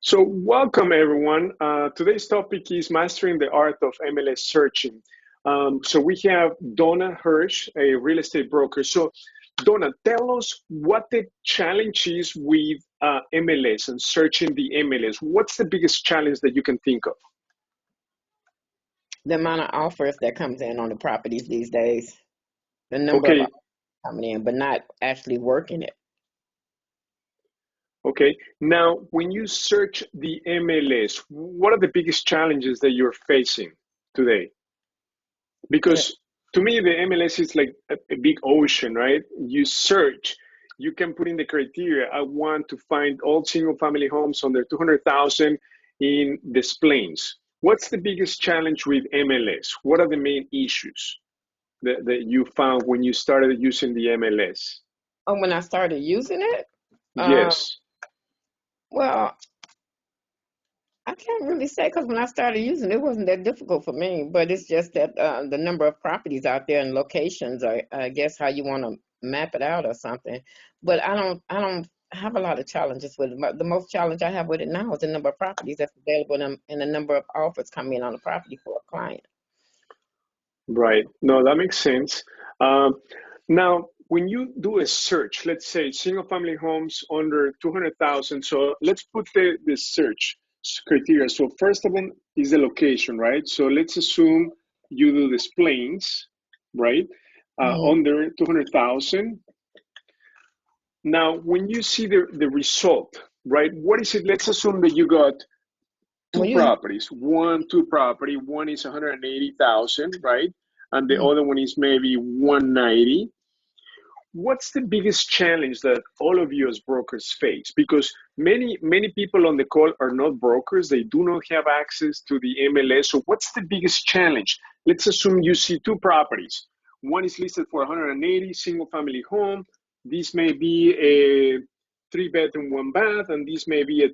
So, welcome everyone. Today's topic is mastering the art of MLS searching. So, we have Donna Hirsch, a real estate broker. So, Donna, tell us what the challenge is with MLS and searching the MLS. What's the biggest challenge that you can think of? The amount of offers that comes in on the properties these days, the number of Okay, offers coming in, but not actually working it. okay. Now, when you search the MLS, what are the biggest challenges that you're facing today? Yeah. Because to me the MLS is like a big ocean, right? You search, you can put in the criteria. I want to find all single family homes under 200,000 in Des Plaines. What's the biggest challenge with MLS? What are the main issues that you found when you started using the MLS? When I started using it, uh, Yes. well, I can't really say because when I started using it, it wasn't that difficult for me. But it's just that the number of properties out there and locations, I guess how you want to map it out or something. But I don't have a lot of challenges with it. The most challenge I have with it now is the number of properties that's available and the number of offers coming in on the property for a client. Right. No, that makes sense. Um, Now, when you do a search, let's say single family homes under 200,000, so let's put the search criteria. So first of all is the location, right? So let's assume you do the Plains, right? Mhm. Under 200,000. Now, when you see the result, right? What is it? Let's assume that you got two Well, you have. properties, two property, one is 180,000, right? And the Mhm. other one is maybe 190. What's the biggest challenge that all of you as brokers face? Because many people on the call are not brokers. They do not have access to the MLS. So what's the biggest challenge? Let's assume you see two properties. One is listed for 180, single family home. This may be a 3 bedroom, 1 bath, and this may be a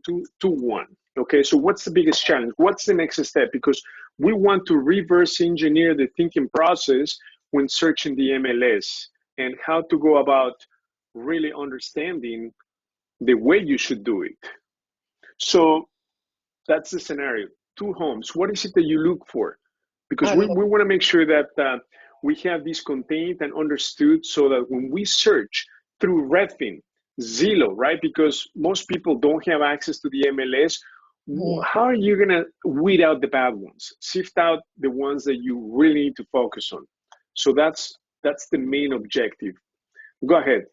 one. Okay, so what's the biggest challenge? What's the next step? Because we want to reverse engineer the thinking process when searching the MLS and how to go about really understanding the way you should do it. So that's the scenario. Two homes. What is it that you look for? Because I we look. want to make sure that we have this contained and understood so that when we search through Redfin, Zillow, right? Because most people don't have access to the MLS. Mhm. How are you going to weed out the bad ones, sift out the ones that you really need to focus on? So that's the main objective. Go ahead,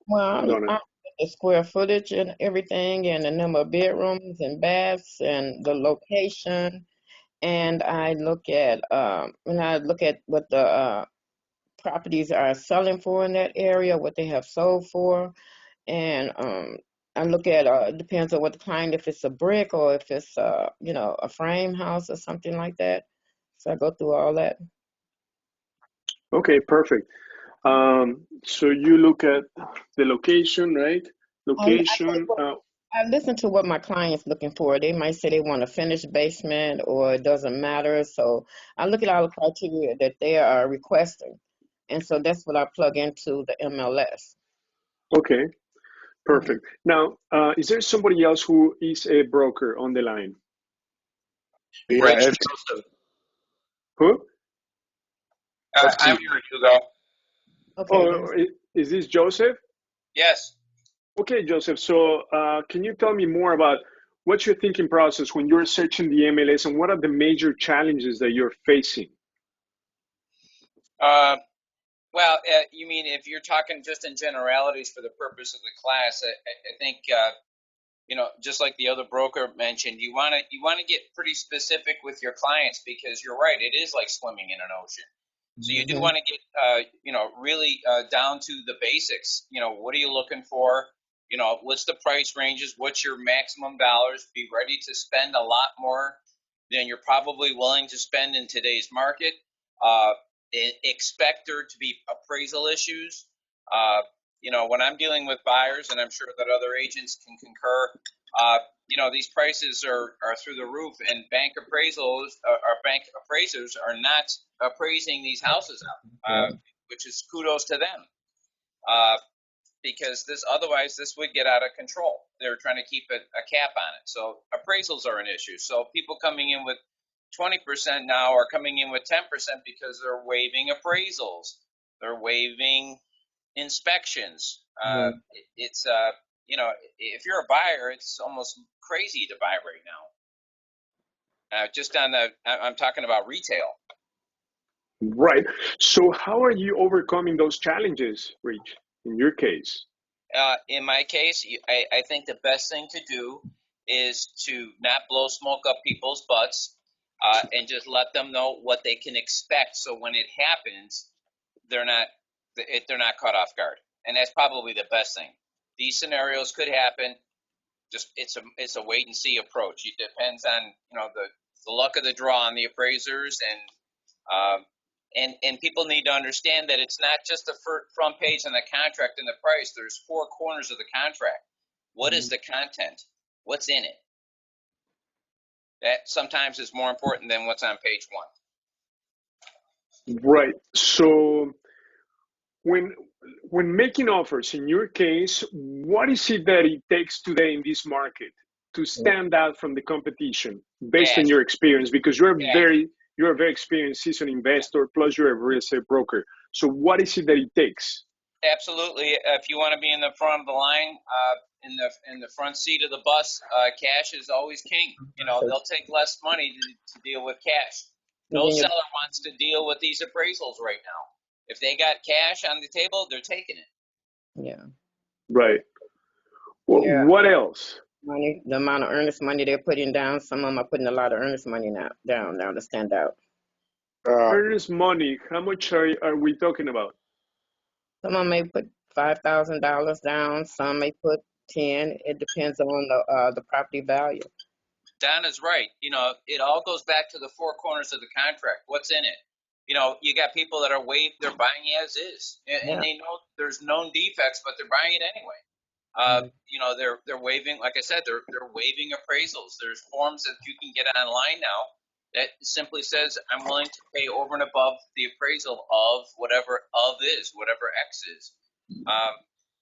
Well, Donna. I look at the square footage and everything, and the number of bedrooms and baths, and the location, and I look at what the properties are selling for in that area, what they have sold for, and I look at it depends on what the client, if it's a brick or if it's a frame house or something like that. So I go through all that. Okay, perfect. So you look at the location, right? I take Location. I listen to what my client's looking for. They might say they want a finished basement or it doesn't matter. So I look at all the criteria that they are requesting. And so that's what I plug into the MLS. Okay, Mhm. perfect. Now, is there somebody else who is a broker on the line? Yeah, Rich, it's Joseph. Who? That's I'm T. here, Hugo. Okay, Oh, there's is this Joseph? Yes. Okay, Joseph. So, can you tell me more about what's your thinking process when you're searching the MLS, and what are the major challenges that you're facing? Uh, you mean if you're talking just in generalities for the purpose of the class, I think just like the other broker mentioned, you want to get pretty specific with your clients because you're right, it is like swimming in an ocean. So you do hmm want to get really down to the basics. What are you looking for? What's the price ranges? What's your maximum dollars? Be ready to spend a lot more than you're probably willing to spend in today's market. Uh, Expect there to be appraisal issues. Uh, when I'm dealing with buyers, and I'm sure that other agents can concur, these prices are through the roof, and bank appraisers are not appraising these houses out, which is kudos to them. Uh, because otherwise this would get out of control. They're trying to keep a cap on it. So appraisals are an issue. So people coming in with 20% now are coming in with 10% because they're waiving appraisals. They're waiving inspections. It's if you're a buyer, it's almost crazy to buy right now. Just on I'm talking about retail. Right. So how are you overcoming those challenges, Rich, in your case? In my case, I think the best thing to do is to not blow smoke up people's butts and just let them know what they can expect. So when it happens, they're not caught off guard. And that's probably the best thing. These scenarios could happen. Just it's a wait and see approach. It depends on the luck of the draw on the appraisers, and people need to understand that it's not just the front page on the contract and the price. There's four corners of the contract. What is the content? What's in it? That sometimes is more important than what's on page one. Right. So when making offers, in your case, what is it that it takes today in this market to stand out from the competition based on your experience? Because you're a very experienced seasoned investor, plus you're a real estate broker. So what is it that it takes? Absolutely. If you want to be in the front of the line, in the front seat of the bus, cash is always king. They'll take less money to deal with cash. No seller wants to deal with these appraisals right now. If they got cash on the table, they're taking it. Yeah. Right. Well, what else? Money, the amount of earnest money they're putting down. Some of them are putting a lot of earnest money down now to stand out. Earnest money, how much are we talking about? Some of them may put $5,000 down. Some may put 10. It depends on the property value. Don is right. It all goes back to the four corners of the contract. What's in it? You got people that are they're buying as is, and they know there's known defects, but they're buying it anyway. They're waiving, like I said, they're waiving appraisals. There's forms that you can get online now that simply says, I'm willing to pay over and above the appraisal of whatever whatever X is.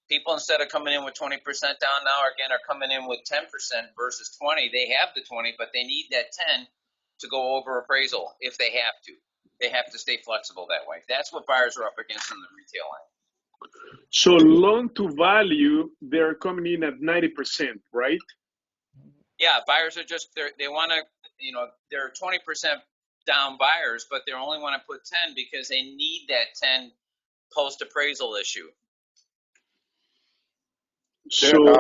People, instead of coming in with 20% down now, are coming in with 10% versus 20. They have the 20, but they need that 10 to go over appraisal if they have to. They have to stay flexible that way. That's what buyers are up against on the retail line. So loan to value, they're coming in at 90%, right? Yeah, buyers are just they want to, they're 20% down buyers, but they only want to put 10 because they need that 10 post appraisal issue. So,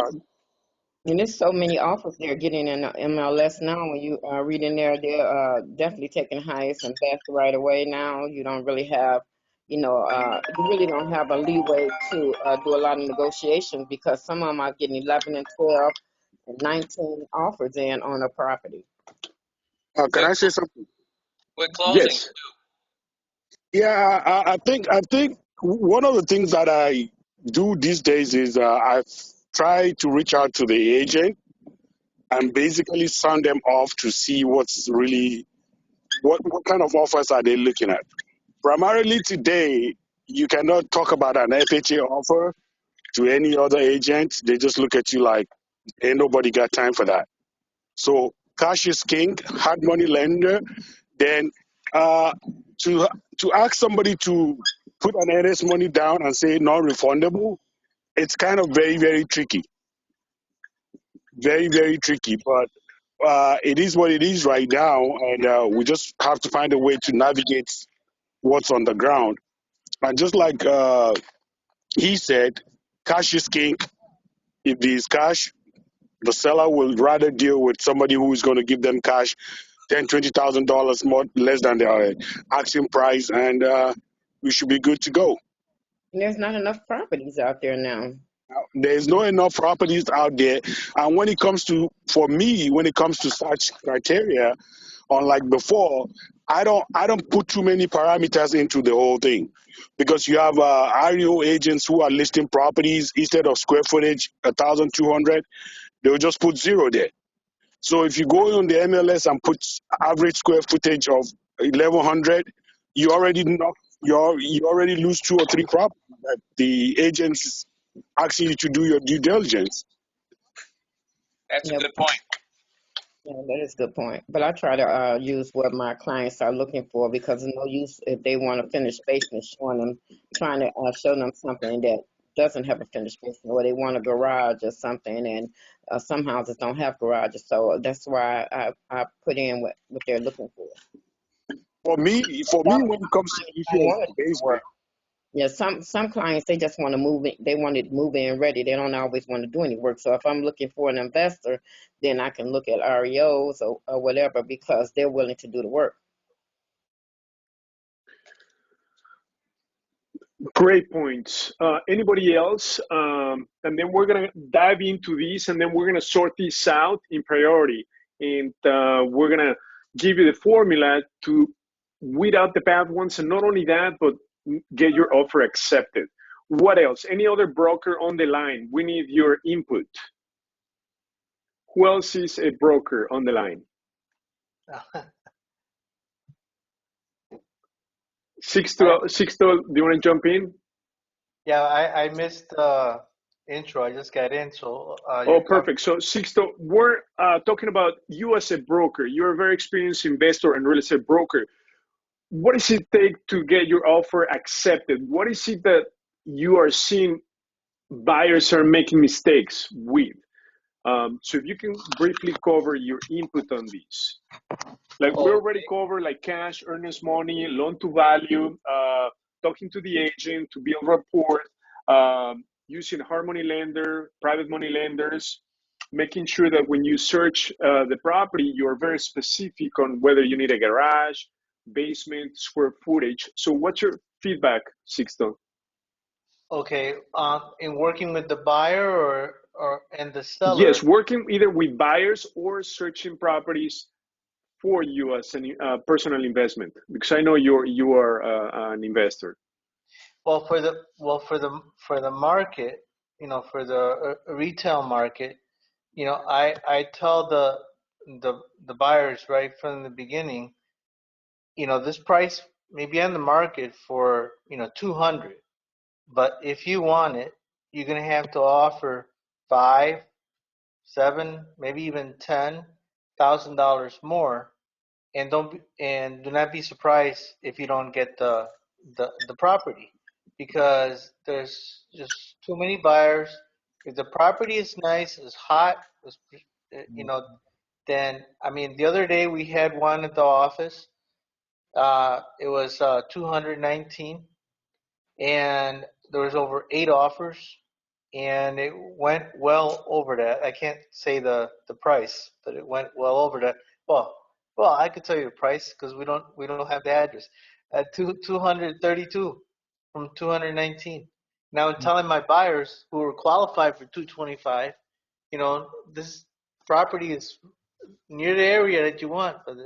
and there's so many offers they're getting in the MLS now. When you read in there, they're definitely taking highest and best right away now. You don't really have, you really don't have a leeway to do a lot of negotiations because some of them are getting 11 and 12 and 19 offers in on a property. Can I say something? With closing, yes. too. Yeah, I think one of the things that I do these days is I try to reach out to the agent and basically sound them off to see what's really what kind of offers are they looking at. Primarily today, you cannot talk about an FHA offer to any other agent. They just look at you like, ain't nobody got time for that. So cash is king, hard money lender. Then to ask somebody to put an earnest money down and say non-refundable, it's kind of very, very tricky. Very, very tricky. But it is what it is right now, and we just have to find a way to navigate what's on the ground. And just like he said, cash is king. If there's cash, the seller will rather deal with somebody who is going to give them cash $10,000-$20,000 more less than their asking price, and we should be good to go. And there's not enough properties out there now. There's not enough properties out there, and when it comes to such criteria, unlike before, I don't put too many parameters into the whole thing, because you have REO agents who are listing properties instead of square footage 1,200, they'll just put 0 there. So if you go on the MLS and put average square footage of 1,100, you already lose 2 or 3 properties that the agents asking you to do your due diligence. That's a Yeah, good point. yeah, that is a good point. But I try to use what my clients are looking for, because it's no use if they want a finished basement, trying to show them something that doesn't have a finished basement, or they want a garage or something, and some houses don't have garages. So that's why I put in what they're looking for. For me, when it comes to the I issue of want the to do the basement, work. Yeah, some clients, they just want to move in. They want it move in ready. They don't always want to do any work. So if I'm looking for an investor, then I can look at REOs or whatever, because they're willing to do the work. Great points. Anybody else? And then we're gonna dive into these, and then we're gonna sort these out in priority, and we're gonna give you the formula to weed out the bad ones, and not only that, but get your offer accepted. What else? Any other broker on the line? We need your input. Who else is a broker on the line? Sixto, do you want to jump in? Yeah, I missed the intro. I just got in, so Oh, perfect. So, Sixto, we're talking about you as a broker. You're a very experienced investor and real estate broker. What does it take to get your offer accepted? What is it that you are seeing buyers are making mistakes with? So if you can briefly cover your input on these. Like we already covered, like cash, earnest money, loan to value, talking to the agent to build rapport, using Harmony Lender, private money lenders, making sure that when you search the property, you're very specific on whether you need a garage, basement, square footage. So what's your feedback, Sixto? Okay, in working with the buyer or and the Yes, seller. working either with buyers or searching properties for you as a personal investment, because I know you are an investor. Well, for the market, for the retail market, I tell the buyers right from the beginning, this price may be on the market for 200, but if you want it, you're gonna have to offer 5, 7, maybe even $10,000 more, and do not be surprised if you don't get the property, because there's just too many buyers. If the property is nice, is hot, you know, then I mean, the other day we had one at the office. It was 219, and there was over 8 offers, and it went well over that. I can't say the price, but it went well over that. Well, I could tell you the price because we don't have the address. At 232 from 219. Now I'm telling my buyers who were qualified for 225, this property is near the area that you want, but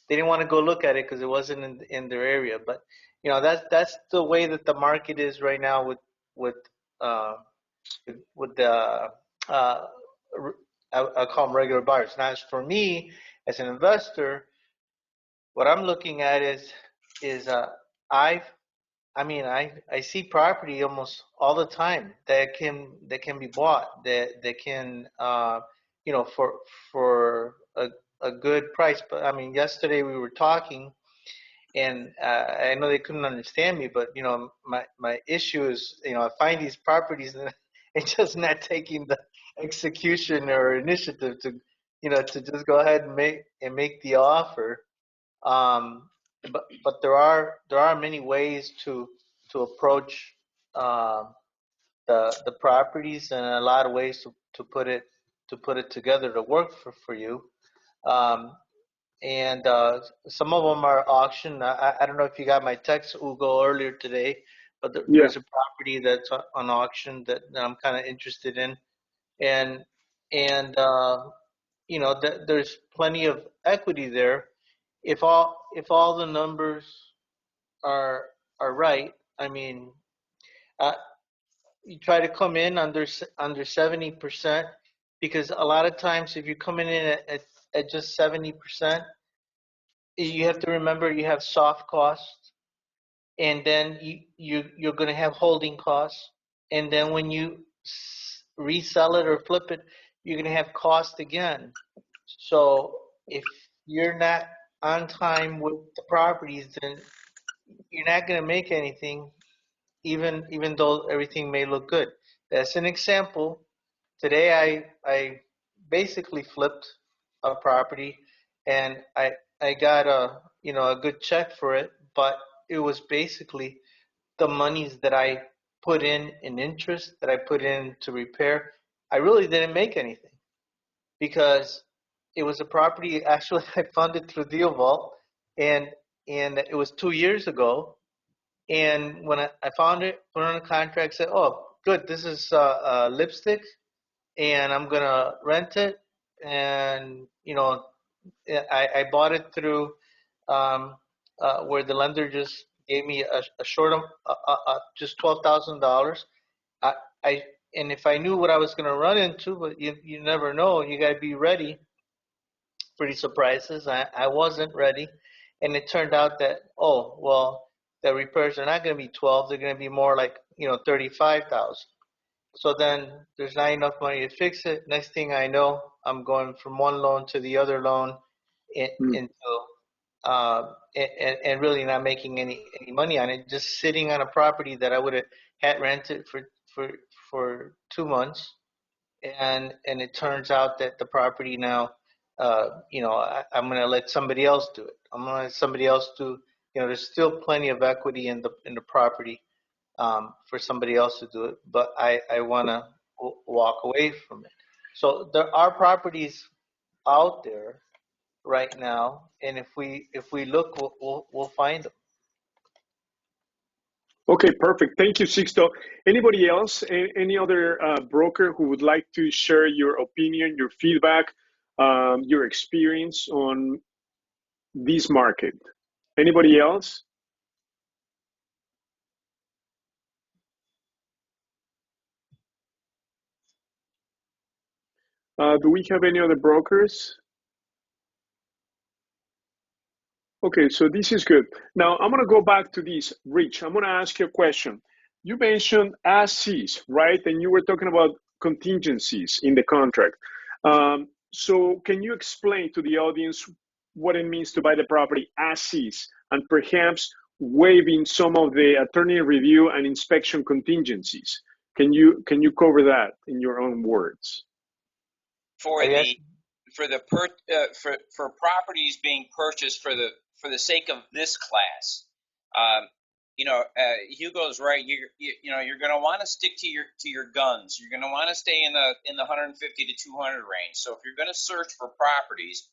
they didn't want to go look at it because it wasn't in their area. But that's the way that the market is right now with uh, with the I call them regular buyers. Now, as for me as an investor, what I'm looking at is I I mean I see property almost all the time that can be bought, that can for a good price. But I mean, yesterday we were talking, and I know they couldn't understand me, but my issue is, I find these properties and it's just not taking the execution or initiative to just go ahead and make the offer. Um, but there are many ways to approach um, the properties, and a lot of ways to put it together to work for you. Um, and some of them are auction. I don't know if you got my text, Ugo, earlier today, but Yeah. there's a property that's on auction that I'm kind of interested in, and there's plenty of equity there if all the numbers are right. I mean, uh, you try to come in under 70%, because a lot of times if you're coming in at just 70%, you have to remember you have soft costs, and then you're going to have holding costs. and then when you resell it or flip it, you're going to have cost again. So if you're not on time with the properties, then you're not going to make anything, even though everything may look good. That's an example. Today I basically flipped a property, and I got a good check for it, but it was basically the monies that I put in interest, that I put in to repair. I really didn't make anything because it was a property. Actually, I funded through DealVault, and it was 2 years ago. And when I found it, put on a contract, said, "Oh, good, this is lipstick, and I'm gonna rent it." And I bought it through where the lender just gave me a short of just $12,000. I, I and if I knew what I was going to run into, but you never know. You got to be ready for these surprises. I wasn't ready, and it turned out that, oh well, the repairs are not going to be 12. They're going to be more like 35,000. So then there's not enough money to fix it. Next thing I know, I'm going from one loan to the other loan into and really not making any money on it, just sitting on a property that I would have had rented for 2 months, and it turns out that the property now, I'm going to let somebody else do it. I'm going to let somebody else do. There's still plenty of equity in the property for somebody else to do it, but I want to walk away from it. So there are properties out there right now, and if we look, we'll find them. Okay, perfect. Thank you, Sixto. Anybody else? Any other broker who would like to share your opinion, your feedback, your experience on this market? Anybody else? Do we have any other brokers? Okay, so this is good. Now I'm going to go back to this. Rich, I'm going to ask you a question. You mentioned as-is, right? And you were talking about contingencies in the contract. So can you explain to the audience what it means to buy the property as-is, and perhaps waiving some of the attorney review and inspection contingencies? Can you cover that in your own words? For properties being purchased for the sake of this class, Hugo's right. You're going to want to stick to your guns. You're going to want to stay in the 150 to 200 range. So if you're going to search for properties,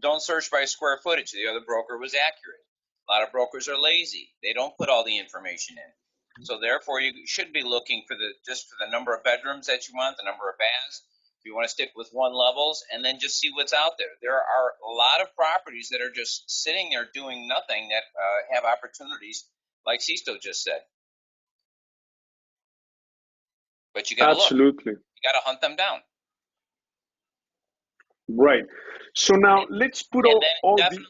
don't search by square footage. The other broker was accurate. A lot of brokers are lazy. They don't put all the information in. So therefore, you should be looking for the number of bedrooms that you want, the number of baths. If you want to stick with one levels, and then just see what's out there. There are a lot of properties that are just sitting there doing nothing that have opportunities, like Sisto just said. But you got to look. Absolutely. You got to hunt them down. Right. So now let's put all definitely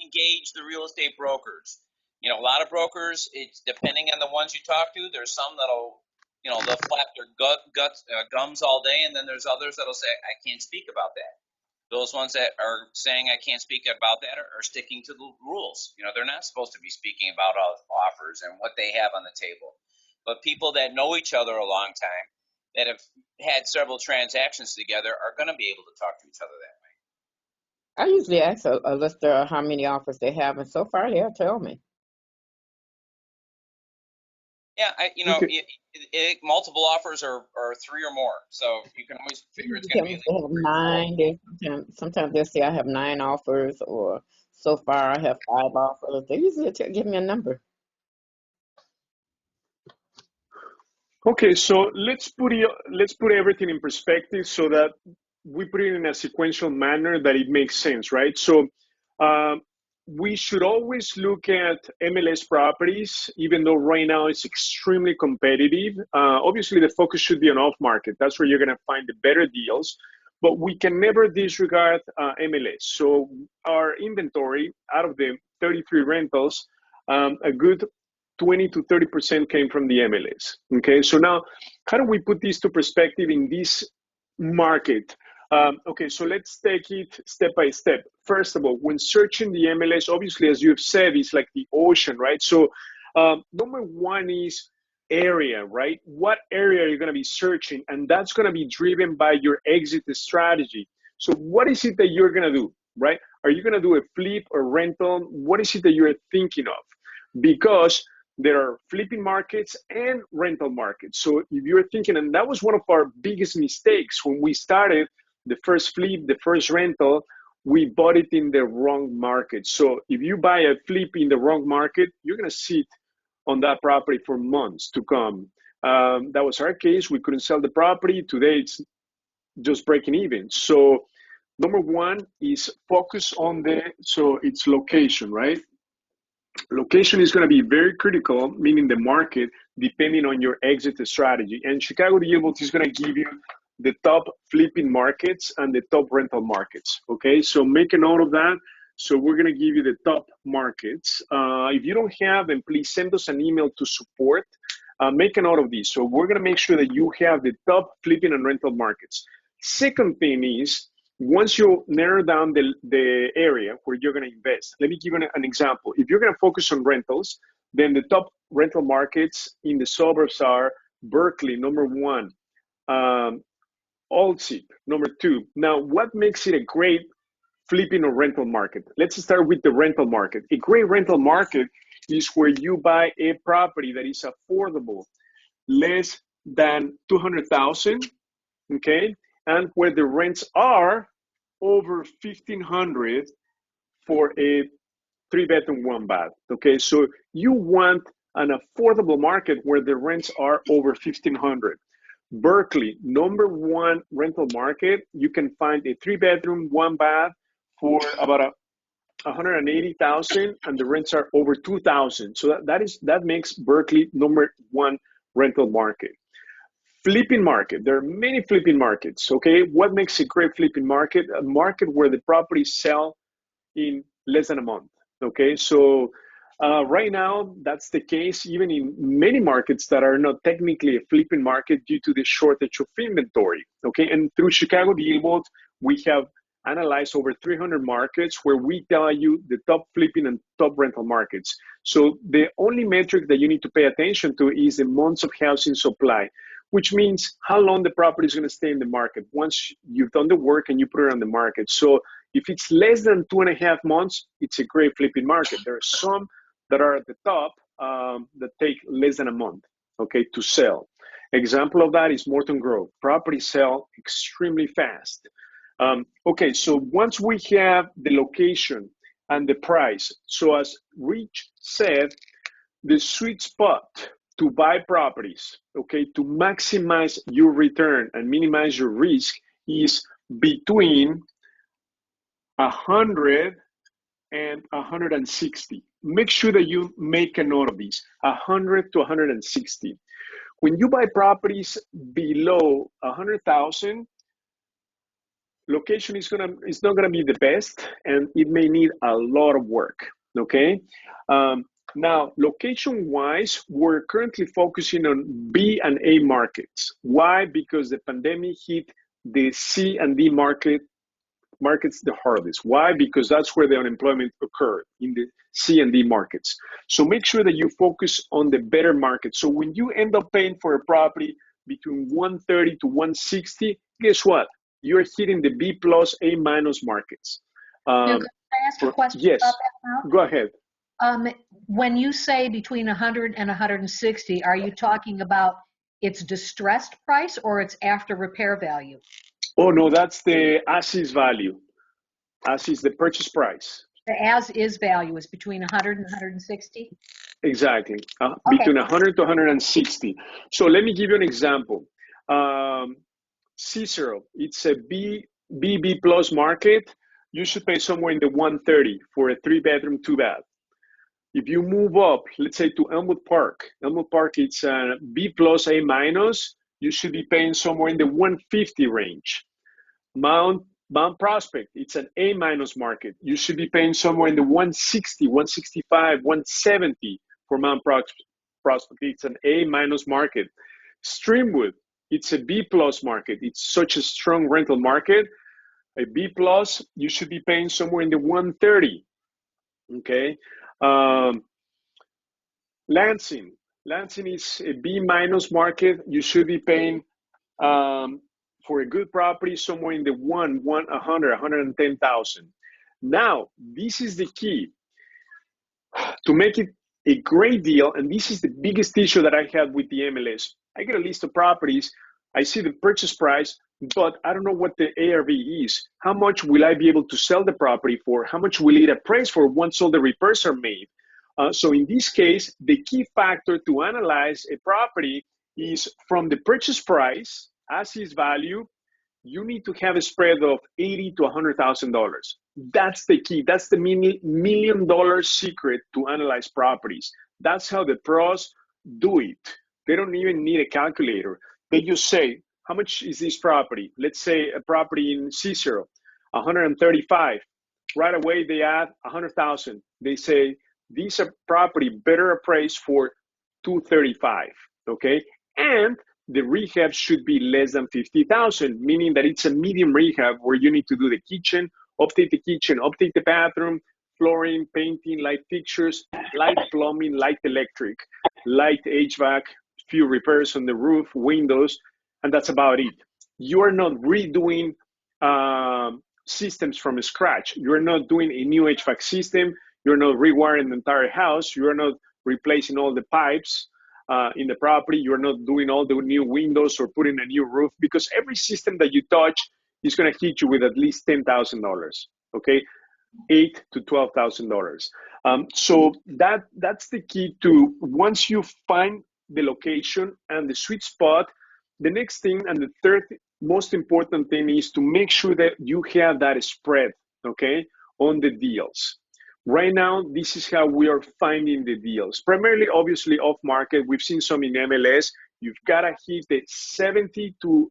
engage the real estate brokers. A lot of brokers, it's depending on the ones you talk to. There's some that'll they'll flap their gums all day, and then there's others that'll say, I can't speak about that. Those ones that are saying I can't speak about that are sticking to the rules. They're not supposed to be speaking about offers and what they have on the table. But people that know each other a long time, that have had several transactions together, are going to be able to talk to each other that way. I usually ask a lister how many offers they have, and so far they'll tell me. Yeah, multiple offers are 3 or more, so you can always figure it's going to be. They have 9. Sometimes they'll say I have 9 offers, or so far I have 5 offers. They usually give me a number. Okay, so let's put everything in perspective so that we put it in a sequential manner that it makes sense, right? So we should always look at MLS properties, even though right now it's extremely competitive. Obviously, the focus should be on off-market. That's where you're going to find the better deals. But we can never disregard MLS. So our inventory, out of the 33 rentals, a good 20 to 30% came from the MLS. Okay, so now how do we put this to perspective in this market? Okay, so let's take it step by step. First of all, when searching the MLS, obviously, as you've said, it's like the ocean, right? So number one is area, right? What area are you going to be searching? And that's going to be driven by your exit strategy. So what is it that you're going to do, right? Are you going to do a flip or rental? What is it that you're thinking of? Because there are flipping markets and rental markets. So if you're thinking, and that was one of our biggest mistakes when we started the first flip, the first rental, we bought it in the wrong market. So if you buy a flip in the wrong market, you're going to sit on that property for months to come. That was our case. We couldn't sell the property. Today, it's just breaking even. So number one is focus on so it's location, right? Location is going to be very critical, meaning the market, depending on your exit strategy. And ChicagoDealVault is going to give you the top flipping markets and the top rental markets. Okay, so make a note of that. So we're going to give you the top markets. If you don't have them, please send us an email to support. Make a note of this. So we're going to make sure that you have the top flipping and rental markets. Second thing is, once you narrow down the area where you're going to invest, let me give you an example. If you're going to focus on rentals, then the top rental markets in the suburbs are Berkeley, number one, Old Seep, number two. Now, what makes it a great flipping or rental market? Let's start with the rental market. A great rental market is where you buy a property that is affordable, less than $200,000, okay, and where the rents are over $1,500 for a 3-bedroom, 1-bath. Okay, so you want an affordable market where the rents are over $1,500. Berkeley, number one rental market. You can find a 3-bedroom, 1-bath for about $180,000, and the rents are over $2,000. So that makes Berkeley number one rental market. Flipping market. There are many flipping markets. Okay, what makes a great flipping market? A market where the properties sell in less than a month. Okay, so right now that's the case even in many markets that are not technically a flipping market due to the shortage of inventory. Okay, and through ChicagoDealVault, we have analyzed over 300 markets where we tell you the top flipping and top rental markets. So the only metric that you need to pay attention to is the months of housing supply, which means how long the property is going to stay in the market once you've done the work and you put it on the market. So if it's less than 2.5 months, it's a great flipping market. There are some that are at the top that take less than a month, okay, to sell. Example of that is Morton Grove. Properties sell extremely fast. Okay, so once we have the location and the price, so as Rich said, the sweet spot to buy properties, okay, to maximize your return and minimize your risk is between 100 and 160. Make sure that you make a note of these, 100 to 160. When you buy properties below 100,000, location is not gonna be the best, and it may need a lot of work. Okay. Now, location-wise, we're currently focusing on B and A markets. Why? Because the pandemic hit the C and D markets the hardest. Why? Because that's where the unemployment occurred, in the C and D markets. So make sure that you focus on the better markets. So when you end up paying for a property between 130 to 160, guess what? You're hitting the B plus, A minus markets. Now, can I ask a question yes, about that now? Go ahead. When you say between 100 and 160, are you talking about its distressed price or its after repair value? Oh, no, that's the as-is value. As-is the purchase price. The as-is value is between 100 and 160? Exactly. Okay. Between 100 to 160. So let me give you an example. Cicero, it's a B plus market. You should pay somewhere in the 130 for a 3-bedroom, 2-bath. If you move up, let's say to Elmwood Park, it's a B plus, A minus, you should be paying somewhere in the 150 range. Mount Prospect, it's an A minus market. You should be paying somewhere in the 160, 165, 170 for Mount Prospect, it's an A- market. Streamwood, it's a B+ market. It's such a strong rental market. A B+, you should be paying somewhere in the 130. Okay. Lansing is a B- market. You should be paying for a good property somewhere in the 110,000. Now, this is the key to make it a great deal, and this is the biggest issue that I had with the MLS. I get a list of properties, I see the purchase price, but I don't know what the ARV is. How much will I be able to sell the property for? How much will it appraise for once all the repairs are made? So in this case, the key factor to analyze a property is from the purchase price as is value. You need to have a spread of $80,000 to $100,000. That's the key. That's the $1 million secret to analyze properties. That's how the pros do it. They don't even need a calculator. They just say, how much is this property? Let's say a property in Cicero, 135. Right away, they add 100,000. They say, this property better appraised for 235, okay? And the rehab should be less than 50,000, meaning that it's a medium rehab where you need to do the kitchen, update the bathroom, flooring, painting, light fixtures, light plumbing, light electric, light HVAC, few repairs on the roof, windows, and that's about it. You are not redoing systems from scratch. You're not doing a new HVAC system. You're not rewiring the entire house. You're not replacing all the pipes in the property. You're not doing all the new windows or putting a new roof, because every system that you touch is going to hit you with at least $10,000. Okay, $8,000 to $12,000. So that's the key to, once you find the location and the sweet spot, the next thing and the third most important thing is to make sure that you have that spread, okay, on the deals. Right now, this is how we are finding the deals. Primarily, obviously, off market. We've seen some in MLS. You've got to hit the 70 to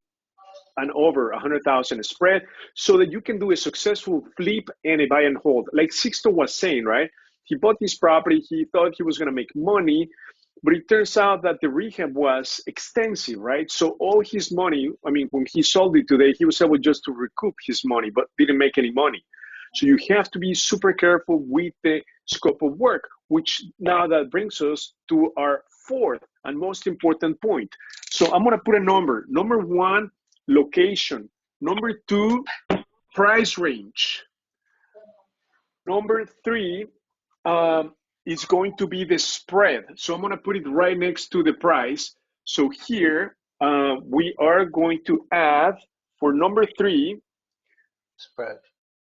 and over 100,000 spread so that you can do a successful flip and a buy and hold. Like Sixto was saying, right? He bought this property. He thought he was going to make money, but it turns out that the rehab was extensive, right? So all his money, I mean, when he sold it today, he was able just to recoup his money, but didn't make any money. So you have to be super careful with the scope of work, which now that brings us to our fourth and most important point. So I'm going to put a number. Number one, location. Number two, price range. Number three is going to be the spread. So I'm going to put it right next to the price. So here we are going to add for number three, Spread.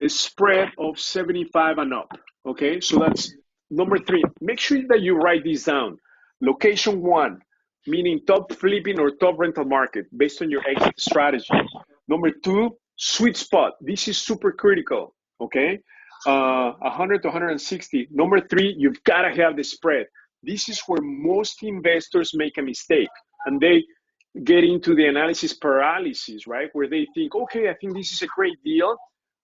A spread of 75 and up. Okay, so that's number three. Make sure that you write this down. Location one, meaning top flipping or top rental market based on your exit strategy. Number two, sweet spot. This is super critical. Okay, 100 to 160. Number three, you've got to have the spread. This is where most investors make a mistake, and they get into the analysis paralysis, right? Where they think, okay, I think this is a great deal,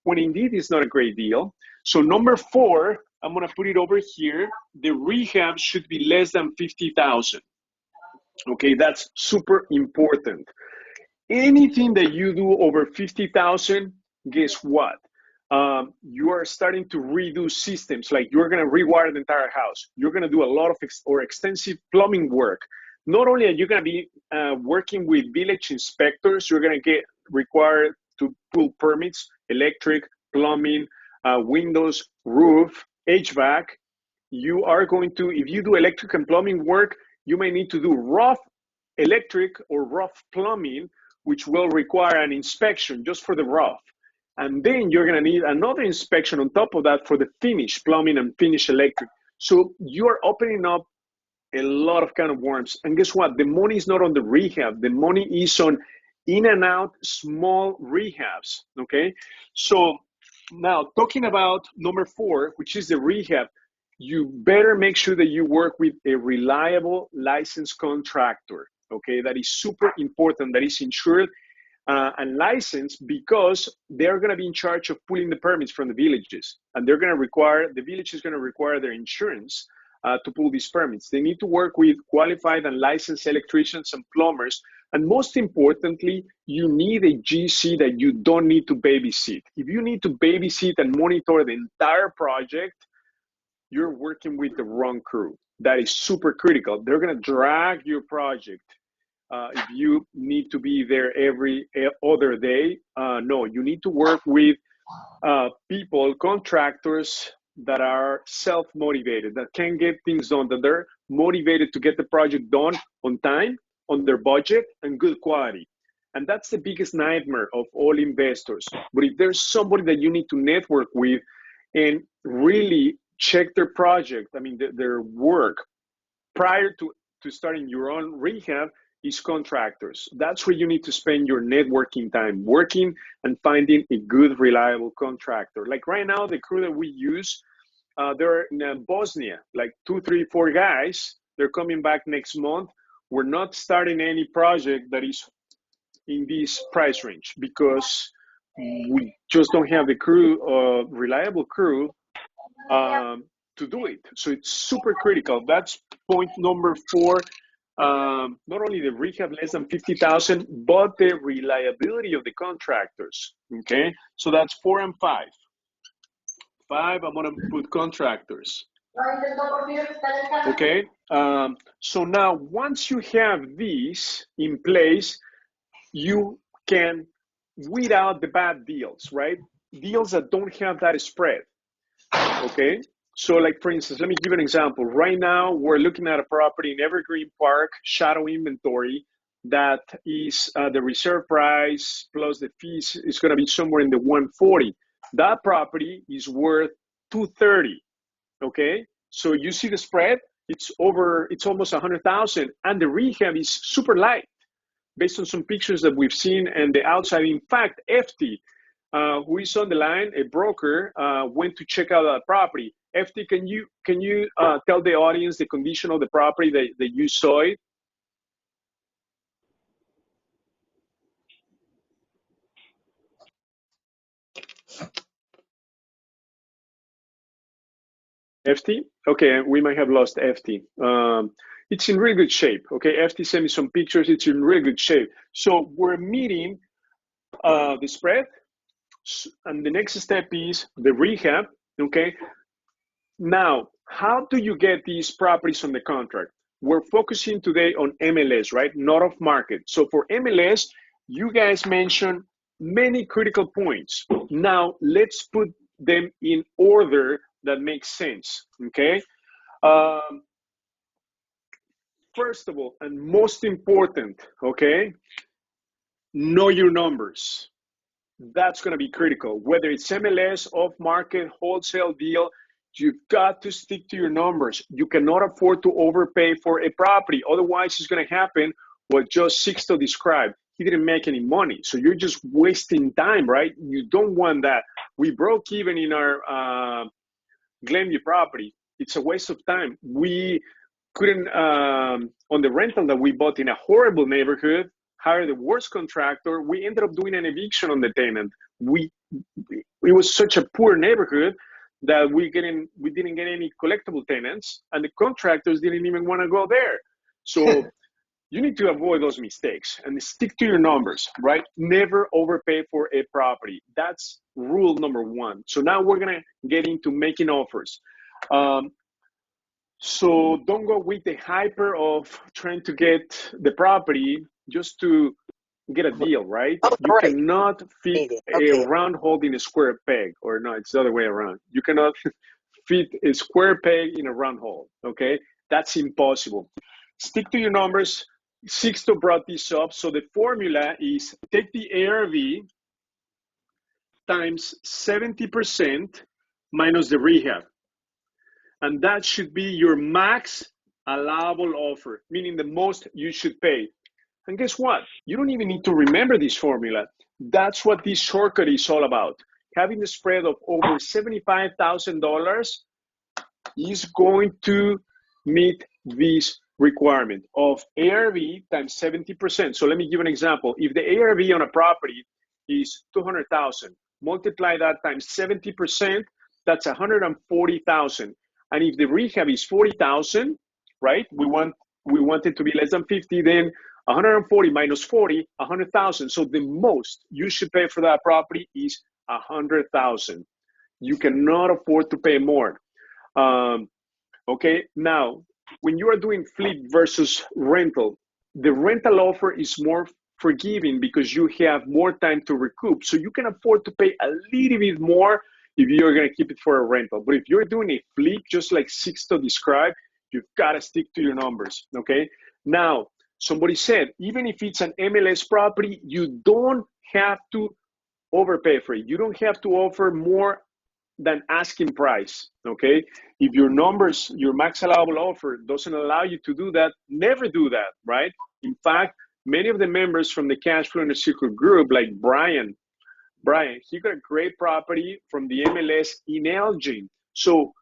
when indeed it's not a great deal. So number four, I'm going to put it over here. The rehab should be less than 50,000. Okay, that's super important. Anything that you do over 50,000, guess what? You are starting to redo systems. Like, you're going to rewire the entire house. You're going to do a lot of extensive plumbing work. Not only are you going to be working with village inspectors, you're going to get required to pull permits, electric, plumbing, windows, roof, HVAC. You are going to, if you do electric and plumbing work, you may need to do rough electric or rough plumbing, which will require an inspection just for the rough. And then you're going to need another inspection on top of that for the finished plumbing and finished electric. So you're opening up a lot of kind of worms. And guess what? The money is not on the rehab. The money is on in and out small rehabs, okay? So now talking about number four, which is the rehab, you better make sure that you work with a reliable licensed contractor, okay? That is super important, that is insured and licensed, because they're going to be in charge of pulling the permits from the villages, and they're going to require, the village is going to require their insurance to pull these permits. They need to work with qualified and licensed electricians and plumbers. And most importantly, you need a GC that you don't need to babysit. If you need to babysit and monitor the entire project, you're working with the wrong crew. That is super critical. They're going to drag your project. If you need to be there every other day, no, you need to work with people, contractors that are self-motivated, that can get things done, that they're motivated to get the project done on time, on their budget, and good quality. And that's the biggest nightmare of all investors. But if there's somebody that you need to network with and really check their project, I mean, their work prior to starting your own rehab, is contractors. That's where you need to spend your networking time, working and finding a good, reliable contractor. Like right now, the crew that we use, they're in Bosnia, like 2, 3, 4 guys. They're coming back next month. We're not starting any project that is in this price range because we just don't have the crew, reliable crew, to do it. So it's super critical. That's point number 4. Not only the rehab less than 50,000, but the reliability of the contractors. Okay, so that's 4 and 5. 5, I'm gonna put contractors. Okay, so now once you have these in place, you can weed out the bad deals, right? Deals that don't have that spread. Okay, so like for instance, let me give you an example. Right now, we're looking at a property in Evergreen Park, shadow inventory, that is the reserve price plus the fees is going to be somewhere in the 140. That property is worth 230. Okay, so you see the spread. It's almost 100,000, and the rehab is super light, based on some pictures that we've seen and the outside. In fact, FT, who is on the line, a broker, went to check out that property. FT, can you tell the audience the condition of the property that you saw it? FT? Okay, we might have lost FT. It's in really good shape. Okay, FT sent me some pictures. It's in really good shape. So we're meeting the spread, and the next step is the rehab. Okay. Now, how do you get these properties on the contract? We're focusing today on MLS, right? Not off market. So for MLS, you guys mentioned many critical points. Now, let's put them in order that makes sense, okay? First of all, and most important, okay, know your numbers. That's going to be critical. Whether it's MLS, off market, wholesale deal, you've got to stick to your numbers. You cannot afford to overpay for a property. Otherwise, it's going to happen what just Sixto described. He didn't make any money. So you're just wasting time, right? You don't want that. We broke even in our Glenview property. It's a waste of time. We couldn't, on the rental that we bought in a horrible neighborhood, hire the worst contractor. We ended up doing an eviction on the tenant. It was such a poor neighborhood that we didn't get any collectible tenants, and the contractors didn't even want to go there. So you need to avoid those mistakes and stick to your numbers, right? Never overpay for a property. That's rule number 1. So now we're gonna get into making offers. So don't go with the hyper of trying to get the property just to get a deal, right? You cannot fit a round hole in a square peg, or no, it's the other way around. You cannot fit a square peg in a round hole, okay? That's impossible. Stick to your numbers. Sixto brought this up. So the formula is take the ARV times 70% minus the rehab. And that should be your max allowable offer, meaning the most you should pay. And guess what? You don't even need to remember this formula. That's what this shortcut is all about. Having a spread of over $75,000 is going to meet this requirement of ARV times 70%. So let me give an example. If the ARV on a property is 200,000, multiply that times 70%, that's 140,000. And if the rehab is 40,000, right? We want it to be less than 50, then 140 minus 40, 100,000. So the most you should pay for that property is 100,000. You cannot afford to pay more. Okay, now when you are doing flip versus rental, the rental offer is more forgiving because you have more time to recoup. So you can afford to pay a little bit more if you're going to keep it for a rental. But if you're doing a flip, just like Sixto described, you've got to stick to your numbers. Okay, now somebody said, even if it's an MLS property, you don't have to overpay for it. You don't have to offer more than asking price. Okay, if your numbers, your max allowable offer doesn't allow you to do that, never do that, right? In fact, many of the members from the Cash Flow in the Circle group, like Brian, he got a great property from the MLS in Elgin. So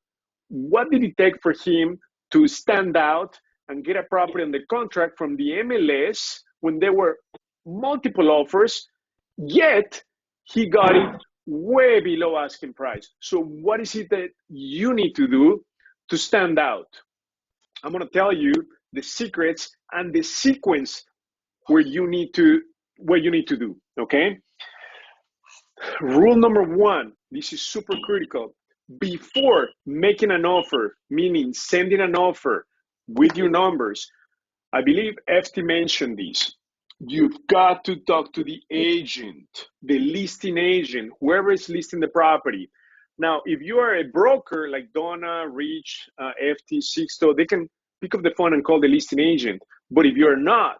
what did it take for him to stand out and get a property on the contract from the MLS when there were multiple offers, yet he got it way below asking price? So what is it that you need to do to stand out? I'm going to tell you the secrets and the sequence where you need to do. Okay, rule number one, this is super critical. Before making an offer, meaning sending an offer with your numbers, I believe FT mentioned this. You've got to talk to the agent, the listing agent, whoever is listing the property. Now, if you are a broker like Donna, Rich, FT, Sixto, they can pick up the phone and call the listing agent. But if you're not,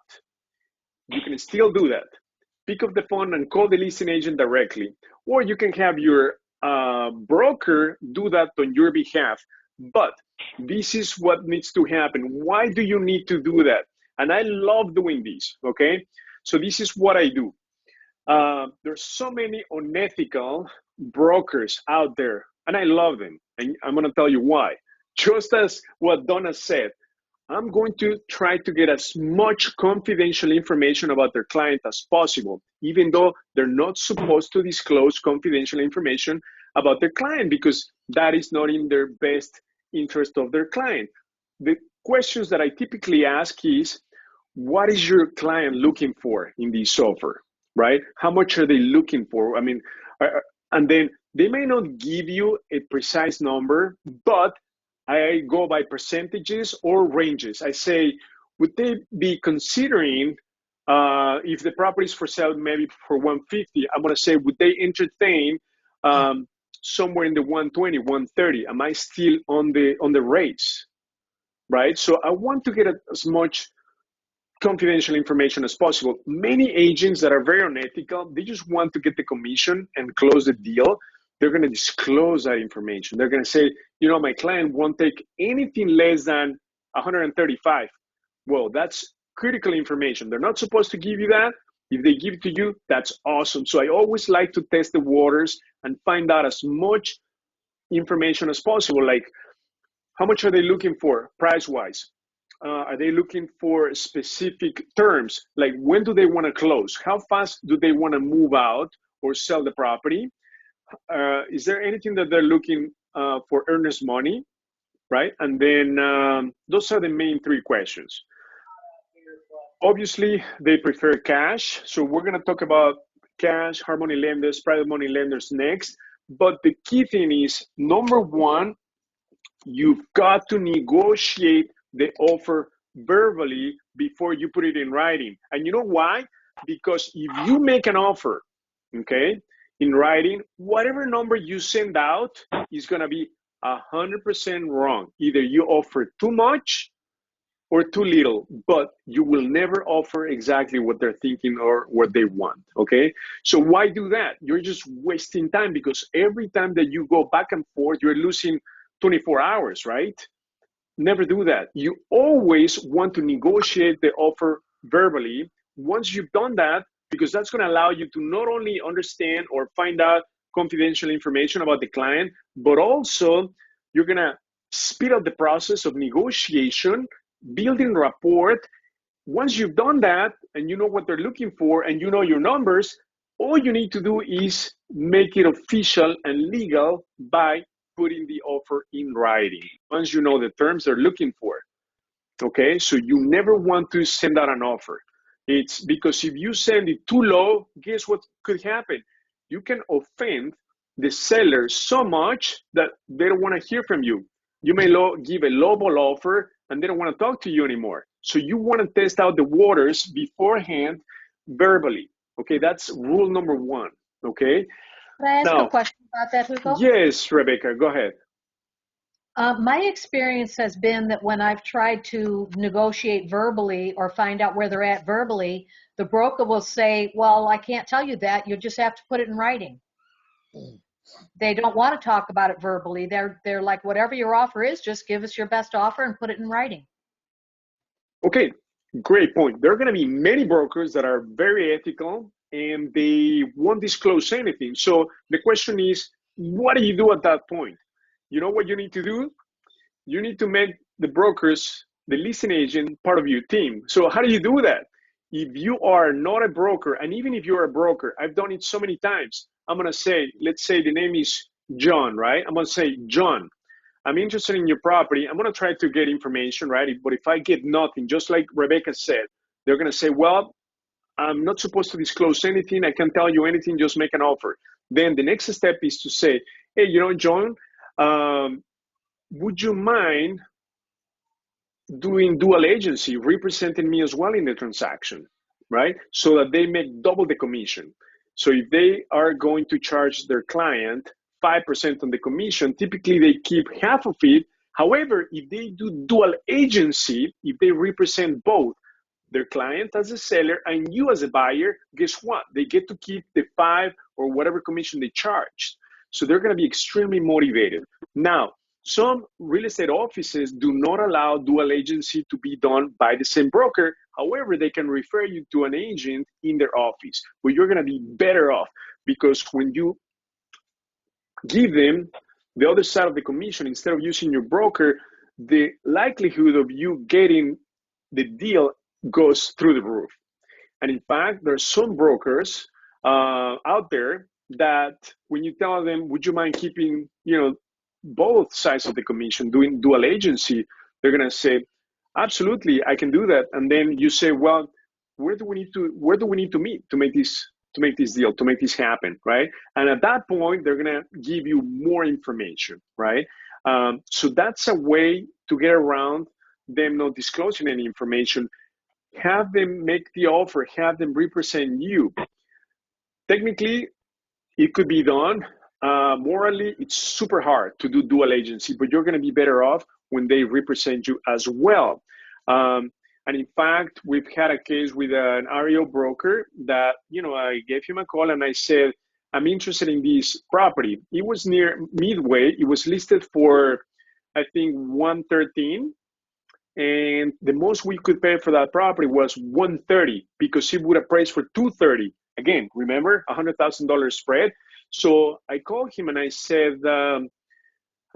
you can still do that. Pick up the phone and call the listing agent directly. Or you can have your broker do that on your behalf. But this is what needs to happen. Why do you need to do that? And I love doing this, okay? So this is what I do. There's so many unethical brokers out there, and I love them. And I'm going to tell you why. Just as what Donna said, I'm going to try to get as much confidential information about their client as possible, even though they're not supposed to disclose confidential information about their client because that is not in their best interest of their client. The questions that I typically ask is, what is your client looking for in this offer, right? How much are they looking for? I mean, and then they may not give you a precise number, but I go by percentages or ranges. I say, would they be considering, if the property is for sale maybe for 150, I'm going to say, would they entertain somewhere in the 120, 130? Am I still on the rates, right? So I want to get as much confidential information as possible. Many agents that are very unethical, they just want to get the commission and close the deal. They're going to disclose that information. They're going to say, you know, my client won't take anything less than 135. Well, that's critical information. They're not supposed to give you that. If they give it to you, that's awesome. So I always like to test the waters and find out as much information as possible. Like, how much are they looking for price-wise? Are they looking for specific terms? Like, when do they want to close? How fast do they want to move out or sell the property? Is there anything that they're looking for earnest money, right? And then those are the main three questions. Obviously, they prefer cash. So we're going to talk about cash, hard money lenders, private money lenders next. But the key thing is, number one, you've got to negotiate the offer verbally before you put it in writing. And you know why? Because if you make an offer, okay, in writing, whatever number you send out is going to be 100% wrong. Either you offer too much or too little, but you will never offer exactly what they're thinking or what they want, okay? So why do that? You're just wasting time, because every time that you go back and forth, you're losing 24 hours, right? Never do that. You always want to negotiate the offer verbally. Once you've done that, because that's going to allow you to not only understand or find out confidential information about the client, but also you're going to speed up the process of negotiation, building rapport. Once you've done that and you know what they're looking for and you know your numbers, all you need to do is make it official and legal by putting the offer in writing once you know the terms they're looking for. Okay, so you never want to send out an offer. It's because if you send it too low, guess what could happen? You can offend the seller so much that they don't want to hear from you. You may give a lowball offer and they don't want to talk to you anymore. So you want to test out the waters beforehand verbally. Okay, that's rule number one. Okay, Can I ask a now, question about that, Hugo? yes, Rebecca, go ahead. My experience has been that when I've tried to negotiate verbally or find out where they're at verbally, the broker will say, well, I can't tell you that. You just have to put it in writing. They don't want to talk about it verbally. They're like, whatever your offer is, just give us your best offer and put it in writing. Okay, great point. There are going to be many brokers that are very ethical and they won't disclose anything. So the question is, what do you do at that point? You know what you need to do? You need to make the brokers, the listing agent, part of your team. So how do you do that? If you are not a broker, and even if you're a broker, I've done it so many times. I'm going to say, let's say the name is John, right? I'm going to say, John, I'm interested in your property. I'm going to try to get information, right? But if I get nothing, just like Rebecca said, they're going to say, well, I'm not supposed to disclose anything. I can't tell you anything, just make an offer. Then the next step is to say, hey, you know, John, would you mind doing dual agency, representing me as well in the transaction, right? So that they make double the commission. So if they are going to charge their client 5% on the commission, typically they keep half of it. However, if they do dual agency, if they represent both their client as a seller and you as a buyer, guess what? They get to keep the 5 or whatever commission they charged. So they're going to be extremely motivated. Now, some real estate offices do not allow dual agency to be done by the same broker. However, they can refer you to an agent in their office, but you're going to be better off because when you give them the other side of the commission instead of using your broker, the likelihood of you getting the deal goes through the roof. And in fact, there's some brokers out there that when you tell them, would you mind keeping, both sides of the commission, doing dual agency, they're going to say, absolutely, I can do that. And then you say, well, where do we need to meet to make this deal, to make this happen, right? And at that point, they're going to give you more information, right? So that's a way to get around them not disclosing any information. Have them make the offer, have them represent you. Technically, it could be done. Morally, it's super hard to do dual agency, but you're going to be better off when they represent you as well. And in fact, we've had a case with an REO broker that, I gave him a call and I said, I'm interested in this property. It was near Midway. It was listed for, I think, 113. And the most we could pay for that property was 130 because it would appraise for 230. Again, remember, $100,000 spread. So I called him and I said, I'm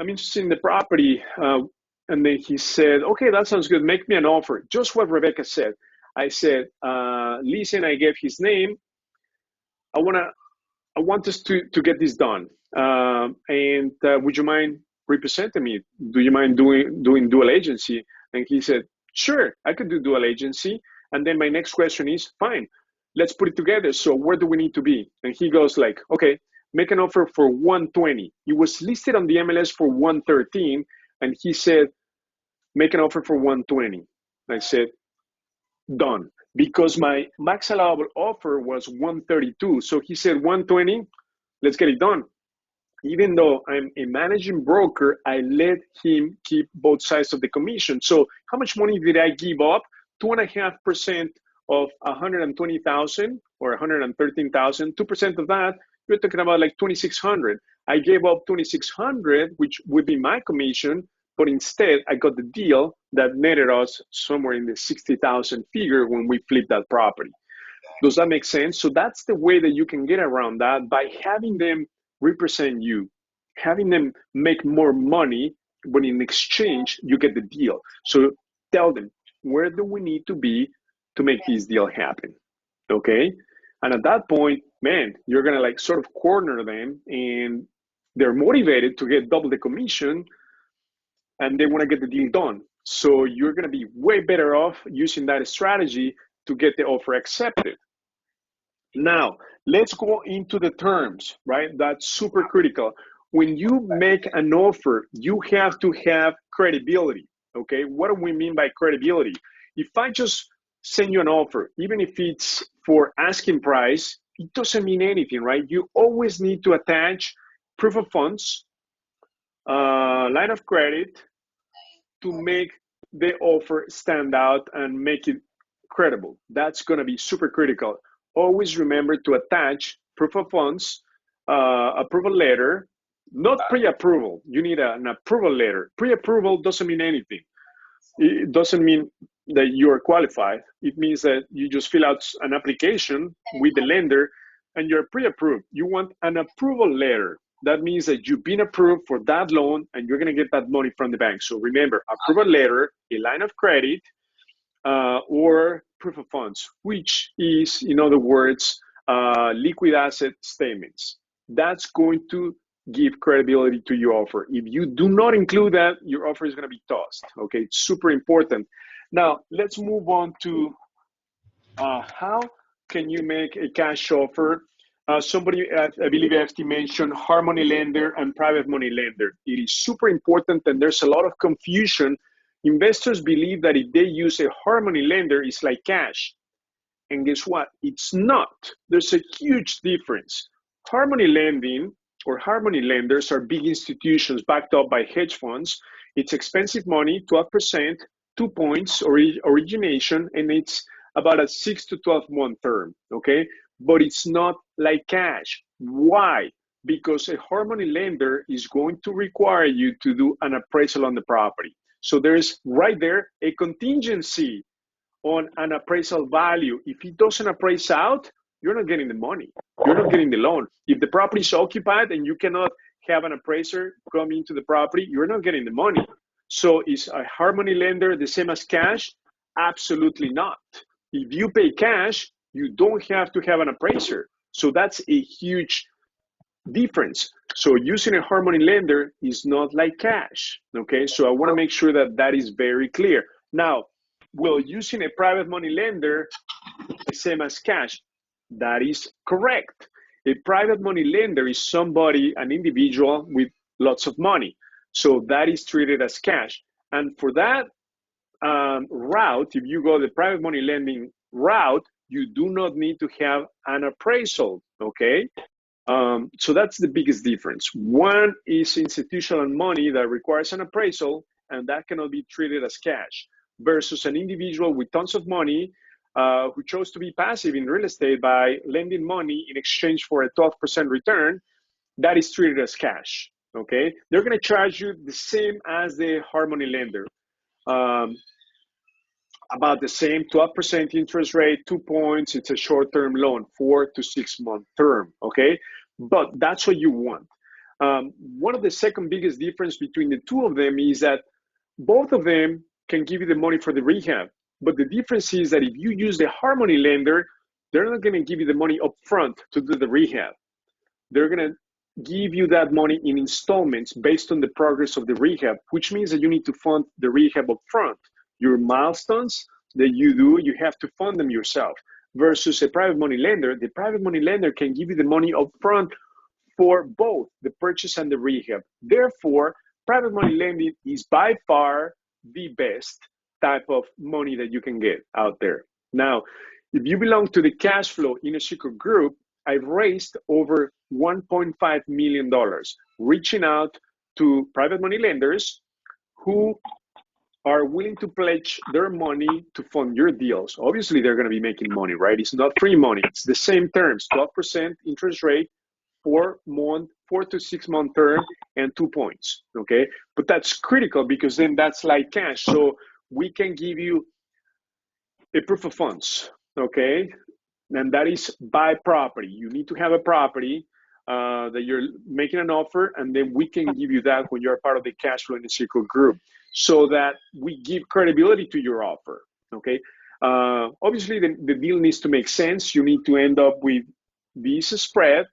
interested in the property. And then he said, okay, that sounds good. Make me an offer. Just what Rebecca said. I said, listen, I gave his name. I want us to get this done. And would you mind representing me? Do you mind doing dual agency? And he said, sure, I could do dual agency. And then my next question is, fine, let's put it together. So where do we need to be? And he goes like, okay, make an offer for 120. It was listed on the MLS for 113. And he said, make an offer for 120. I said, done. Because my max allowable offer was 132. So he said, 120, let's get it done. Even though I'm a managing broker, I let him keep both sides of the commission. So how much money did I give up? 2.5% of 120,000 or 113,000. 2% of that, you're talking about like 2,600. I gave up 2,600, which would be my commission, but instead I got the deal that netted us somewhere in the 60,000 figure when we flipped that property. Does that make sense? So that's the way that you can get around that, by having them represent you, having them make more money, but in exchange, you get the deal. So tell them, where do we need to be to make this deal happen? Okay? And at that point, man, you're going to like sort of corner them and they're motivated to get double the commission, and they want to get the deal done. So you're going to be way better off using that strategy to get the offer accepted. Now, let's go into the terms, right? That's super critical. When you make an offer, you have to have credibility, okay? What do we mean by credibility? If I just send you an offer, even if it's for asking price, it doesn't mean anything, right? You always need to attach proof of funds, line of credit, to make the offer stand out and make it credible. That's going to be super critical. Always remember to attach proof of funds, approval letter, not pre-approval. You need an approval letter. Pre-approval doesn't mean anything. It doesn't mean that you're qualified. It means that you just fill out an application with the lender and you're pre-approved. You want an approval letter. That means that you've been approved for that loan and you're going to get that money from the bank. So remember, approval letter, a line of credit, or proof of funds, which is, in other words, liquid asset statements. That's going to give credibility to your offer. If you do not include that, your offer is going to be tossed. Okay, it's super important. Now, let's move on to how can you make a cash offer. Somebody, I believe FT mentioned hard money lender and private money lender. It is super important, and there's a lot of confusion. Investors believe that if they use a hard money lender, it's like cash. And guess what? It's not. There's a huge difference. Hard money lending or hard money lenders are big institutions backed up by hedge funds. It's expensive money, 12%, 2 points origination, and it's about a 6 to 12 month term, okay? But it's not like cash. Why? Because a hard money lender is going to require you to do an appraisal on the property. So there's right there a contingency on an appraisal value. If it doesn't appraise out, you're not getting the money. You're not getting the loan. If the property is occupied and you cannot have an appraiser come into the property, you're not getting the money. So is a hard money lender the same as cash? Absolutely not. If you pay cash, you don't have to have an appraiser. So that's a huge difference. So using a hard money lender is not like cash, okay? So I want to make sure that that is very clear. Now, will using a private money lender the same as cash? That is correct. A private money lender is somebody, an individual with lots of money. So that is treated as cash. And for that route, if you go the private money lending route, you do not need to have an appraisal, okay? So that's the biggest difference. One is institutional money that requires an appraisal, and that cannot be treated as cash, versus an individual with tons of money who chose to be passive in real estate by lending money in exchange for a 12% return. That is treated as cash, okay? They're going to charge you the same as the hard money lender. About the same, 12% interest rate, 2 points. It's a short-term loan, 4 to 6 month term, okay? But that's what you want. One of the second biggest difference between the two of them is that both of them can give you the money for the rehab. But the difference is that if you use the hard money lender, they're not going to give you the money up front to do the rehab. They're going to give you that money in installments based on the progress of the rehab, which means that you need to fund the rehab up front. Your milestones that you do, you have to fund them yourself. Versus a private money lender, the private money lender can give you the money up front for both the purchase and the rehab. Therefore, private money lending is by far the best type of money that you can get out there. Now, if you belong to the cash flow Inner Circle group, I've raised over $1.5 million, reaching out to private money lenders who are willing to pledge their money to fund your deals. Obviously, they're going to be making money, right? It's not free money. It's the same terms, 12% interest rate, 4 to 6 month term, and 2 points, okay? But that's critical because then that's like cash. So we can give you a proof of funds, okay? And that is by property. You need to have a property that you're making an offer, and then we can give you that when you're part of the cash flow Inner Circle group, so that we give credibility to your offer, okay? Obviously, the deal needs to make sense. You need to end up with this spread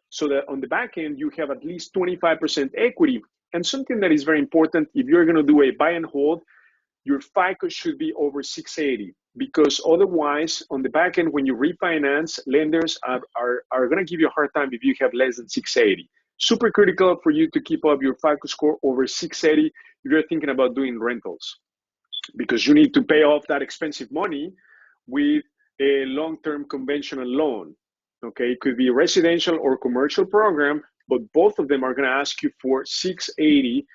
so that on the back end, you have at least 25% equity. And something that is very important, if you're going to do a buy and hold, your FICO should be over 680, because otherwise, on the back end, when you refinance, lenders are going to give you a hard time if you have less than 680. Super critical for you to keep up your FICO score over 680 if you're thinking about doing rentals, because you need to pay off that expensive money with a long-term conventional loan. Okay, it could be a residential or commercial program, but both of them are going to ask you for 680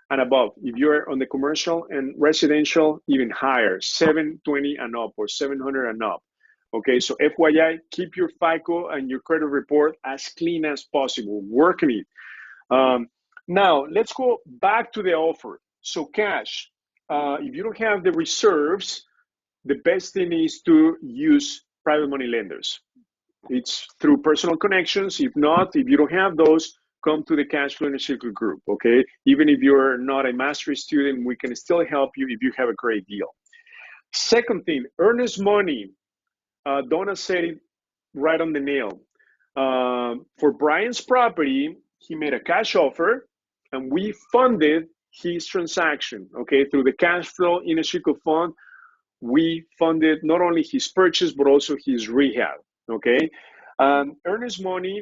and above. If you're on the commercial and residential, even higher, 720 and up or 700 and up. Okay, so FYI, keep your FICO and your credit report as clean as possible. Work on it. Now, let's go back to the offer. So cash, if you don't have the reserves, the best thing is to use private money lenders. It's through personal connections. If not, if you don't have those, come to the CASHFLOW Inner Circle group, okay? Even if you're not a master's student, we can still help you if you have a great deal. Second thing, Earnest Money. Donna said it right on the nail. For Brian's property, he made a cash offer, and we funded his transaction, okay? Through the CASHFLOW Inner Circle Fund, we funded not only his purchase, but also his rehab, okay? Earnest Money,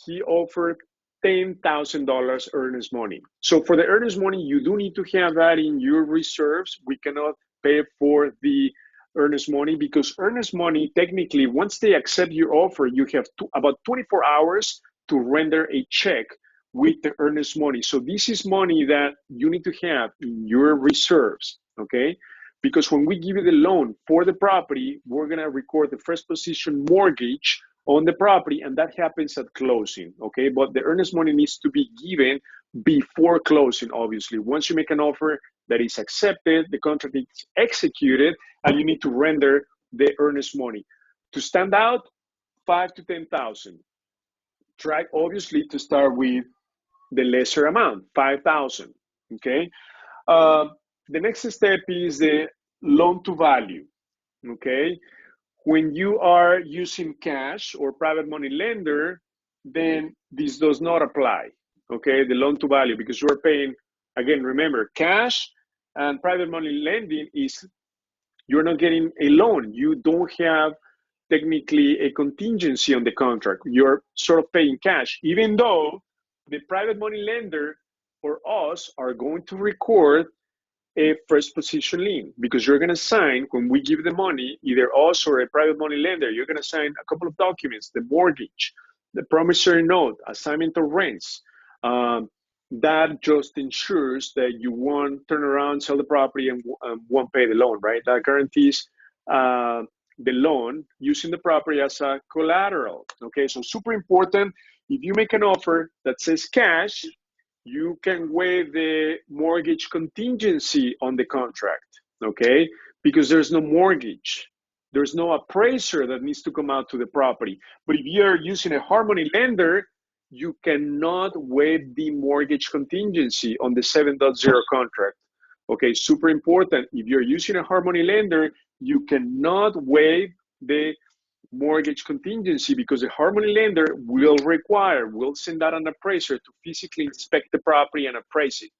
he offered $10,000 earnest money. So for the earnest money, you do need to have that in your reserves. We cannot pay for the earnest money, because earnest money, technically, once they accept your offer, you have about 24 hours to render a check with the earnest money. So this is money that you need to have in your reserves, okay? Because when we give you the loan for the property, we're going to record the first position mortgage on the property, and that happens at closing, okay? But the earnest money needs to be given before closing, obviously. Once you make an offer that is accepted, the contract is executed, and you need to render the earnest money. To stand out, 5 to 10,000. Try, obviously, to start with the lesser amount, 5,000, okay? The next step is the loan to value, okay? When you are using cash or private money lender, then this does not apply, okay? The loan to value, because you're paying, again, remember, cash and private money lending is, you're not getting a loan. You don't have technically a contingency on the contract. You're sort of paying cash, even though the private money lender or us are going to record a first position lien, because you're going to sign, when we give the money, either us or a private money lender, you're going to sign a couple of documents, the mortgage, the promissory note, assignment of rents. That just ensures that you won't turn around, sell the property, and won't pay the loan, right? That guarantees the loan using the property as a collateral, okay? So super important, if you make an offer that says cash, you can waive the mortgage contingency on the contract, okay? Because there's no mortgage. There's no appraiser that needs to come out to the property. But if you're using a hard money lender, you cannot waive the mortgage contingency on the 7.0 contract, okay? Super important. If you're using a hard money lender, you cannot waive the mortgage contingency, because the hard money lender will send out an appraiser to physically inspect the property and appraise it,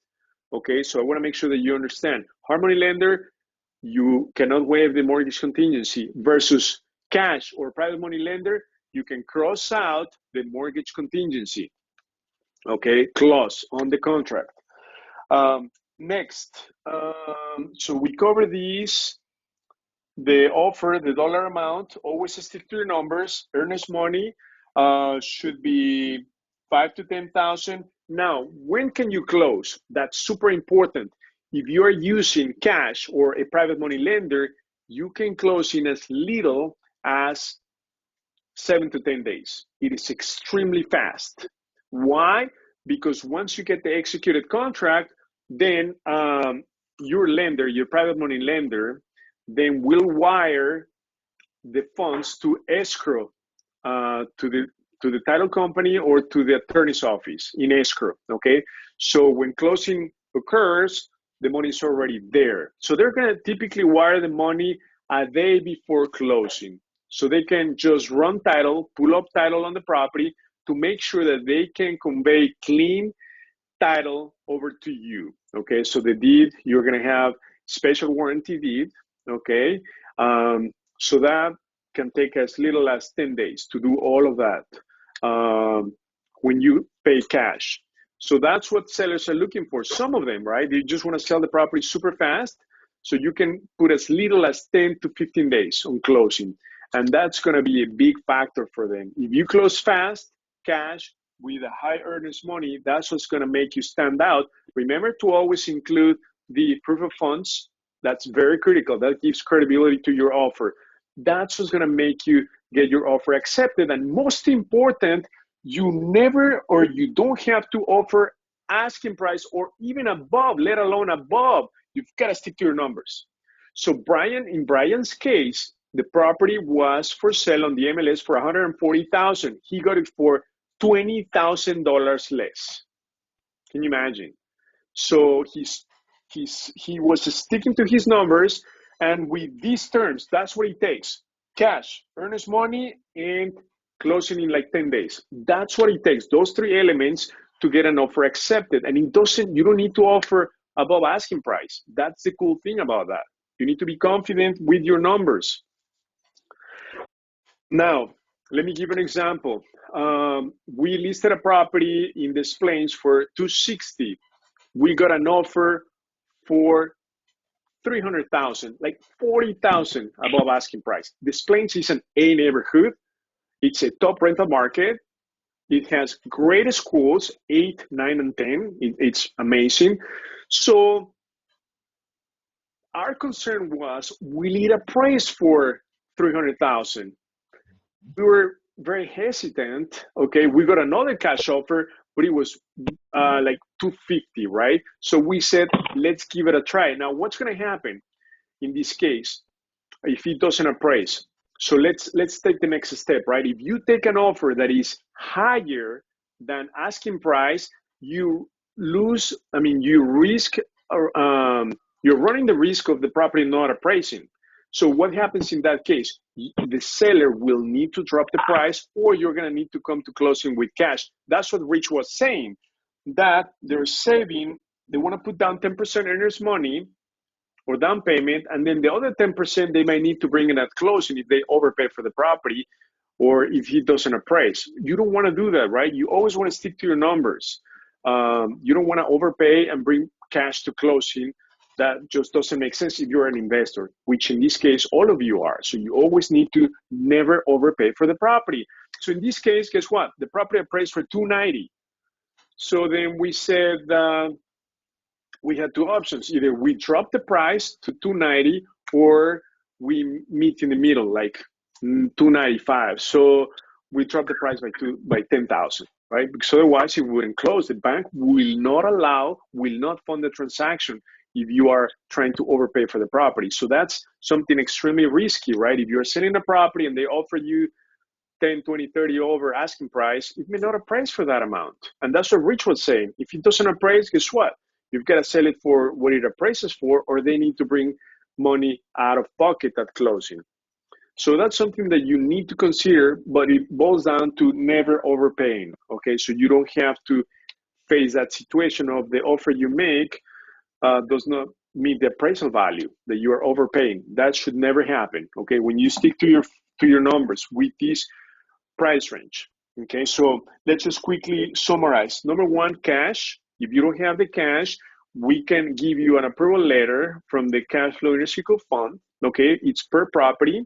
okay? So I want to make sure that you understand. Hard money lender, you cannot waive the mortgage contingency, versus cash or private money lender, you can cross out the mortgage contingency, okay, clause on the contract. Next, so we cover these. The offer, the dollar amount, always stick to your numbers. Earnest money should be 5 to 10,000. Now, when can you close? That's super important. If you are using cash or a private money lender, you can close in as little as 7 to 10 days. It is extremely fast. Why? Because once you get the executed contract, then your lender, your private money lender, then will wire the funds to escrow, to the title company or to the attorney's office in escrow, okay? So when closing occurs, the money is already there. So they're gonna typically wire the money a day before closing. So they can just run title, pull up title on the property to make sure that they can convey clean title over to you. Okay, so the deed, you're going to have special warranty deed. Okay, so that can take as little as 10 days to do all of that when you pay cash. So that's what sellers are looking for. Some of them, right? They just want to sell the property super fast. So you can put as little as 10 to 15 days on closing. And that's going to be a big factor for them. If you close fast, cash, with a high earnest money, that's what's going to make you stand out. Remember to always include the proof of funds. That's very critical. That gives credibility to your offer. That's what's going to make you get your offer accepted. And most important, you never or you don't have to offer asking price or even above, let alone above. You've got to stick to your numbers. So in Brian's case, the property was for sale on the MLS for $140,000. He got it for $20,000 less. Can you imagine? So he was sticking to his numbers, and with these terms, that's what it takes: cash, earnest money, and closing in like 10 days. That's what it takes. Those three elements to get an offer accepted. And you don't need to offer above asking price. That's the cool thing about that. You need to be confident with your numbers. Now, let me give an example. We listed a property in Des Plaines for $260,000. We got an offer for $300,000, like $40,000 above asking price. Des Plaines is an A neighborhood. It's a top rental market. It has great schools, 8, 9, and 10. It's amazing. So our concern was, we need a price for $300,000. We were very hesitant. Okay, we got another cash offer, but it was like $250,000, right? So we said, let's give it a try. Now, what's going to happen in this case if it doesn't appraise? So let's take the next step, right? If you take an offer that is higher than asking price, you risk, you're running the risk of the property not appraising. So what happens in that case? The seller will need to drop the price, or you're going to need to come to closing with cash. That's what Rich was saying, that they're saving, they want to put down 10% earnest money or down payment, and then the other 10% they might need to bring in at closing if they overpay for the property or if he doesn't appraise. You don't want to do that, right? You always want to stick to your numbers. You don't want to overpay and bring cash to closing. That just doesn't make sense if you're an investor, which in this case, all of you are. So you always need to never overpay for the property. So in this case, guess what? The property appraised for $290,000. So then we said we had two options. Either we drop the price to $290,000 or we meet in the middle, like $295,000. So we drop the price by $10,000, right? Because otherwise it wouldn't close. The bank will not fund the transaction if you are trying to overpay for the property. So that's something extremely risky, right? If you're selling a property and they offer you 10, 20, 30 over asking price, it may not appraise for that amount. And that's what Rich was saying. If it doesn't appraise, guess what? You've got to sell it for what it appraises for, or they need to bring money out of pocket at closing. So that's something that you need to consider, but it boils down to never overpaying, okay? So you don't have to face that situation of the offer you make does not meet the appraisal value, that you are overpaying. That should never happen, okay? When you stick to your numbers with this price range, okay? So let's just quickly summarize. Number one, cash. If you don't have the cash, we can give you an approval letter from the cash flow Earnest Fund, okay? It's per property.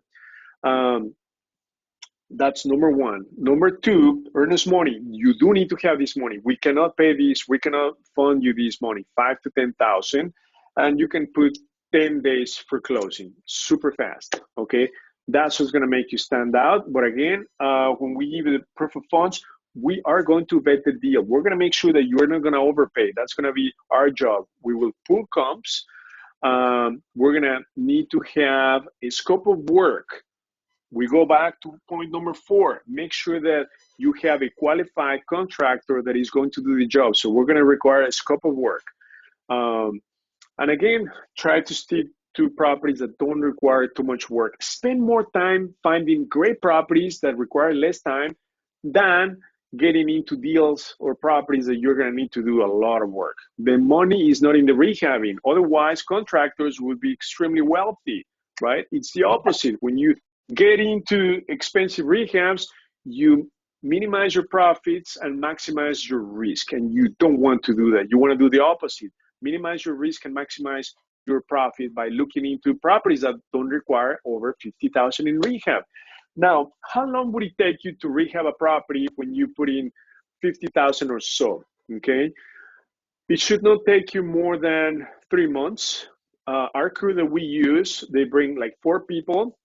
That's number one. Number two, earnest money. You do need to have this money. We cannot pay this. We cannot fund you this money, $5,000 to $10,000, and you can put 10 days for closing, super fast. Okay, that's what's going to make you stand out. But again, when we give you the proof of funds, we are going to vet the deal. We're going to make sure that you're not going to overpay. That's going to be our job. We will pull comps. We're going to need to have a scope of work. We go back to point number 4. Make sure that you have a qualified contractor that is going to do the job. So we're going to require a scope of work. And again, try to stick to properties that don't require too much work. Spend more time finding great properties that require less time than getting into deals or properties that you're going to need to do a lot of work. The money is not in the rehabbing. Otherwise, contractors would be extremely wealthy, right? It's the opposite. When you get into expensive rehabs, you minimize your profits and maximize your risk. And you don't want to do that. You want to do the opposite. Minimize your risk and maximize your profit by looking into properties that don't require over $50,000 in rehab. Now, how long would it take you to rehab a property when you put in $50,000 or so? Okay, it should not take you more than 3 months. Our crew that we use, they bring like 4 people,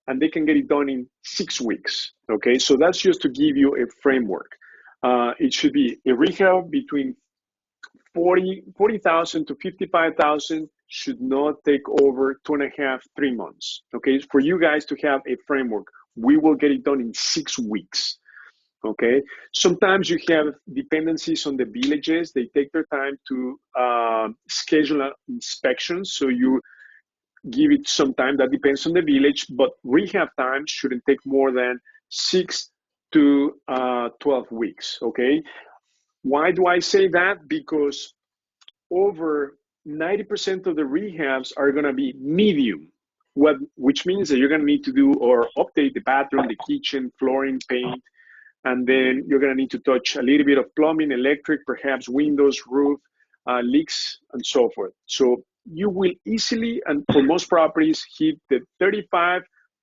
and they can get it done in 6 weeks. Okay, so that's just to give you a framework. It should be a rehab between 40,000 to 55,000 should not take over 2.5, 3 months. Okay, for you guys to have a framework, we will get it done in 6 weeks. Okay, sometimes you have dependencies on the villages. They take their time to schedule inspections, so you give it some time. That depends on the village, but rehab time shouldn't take more than 6 to 12 weeks. Okay, why do I say that? Because over 90% of the rehabs are going to be medium, which means that you're going to need to do or update the bathroom, the kitchen, flooring, paint, and then you're going to need to touch a little bit of plumbing, electric, perhaps windows, roof, leaks, and so forth. So you will easily, and for most properties, hit the $35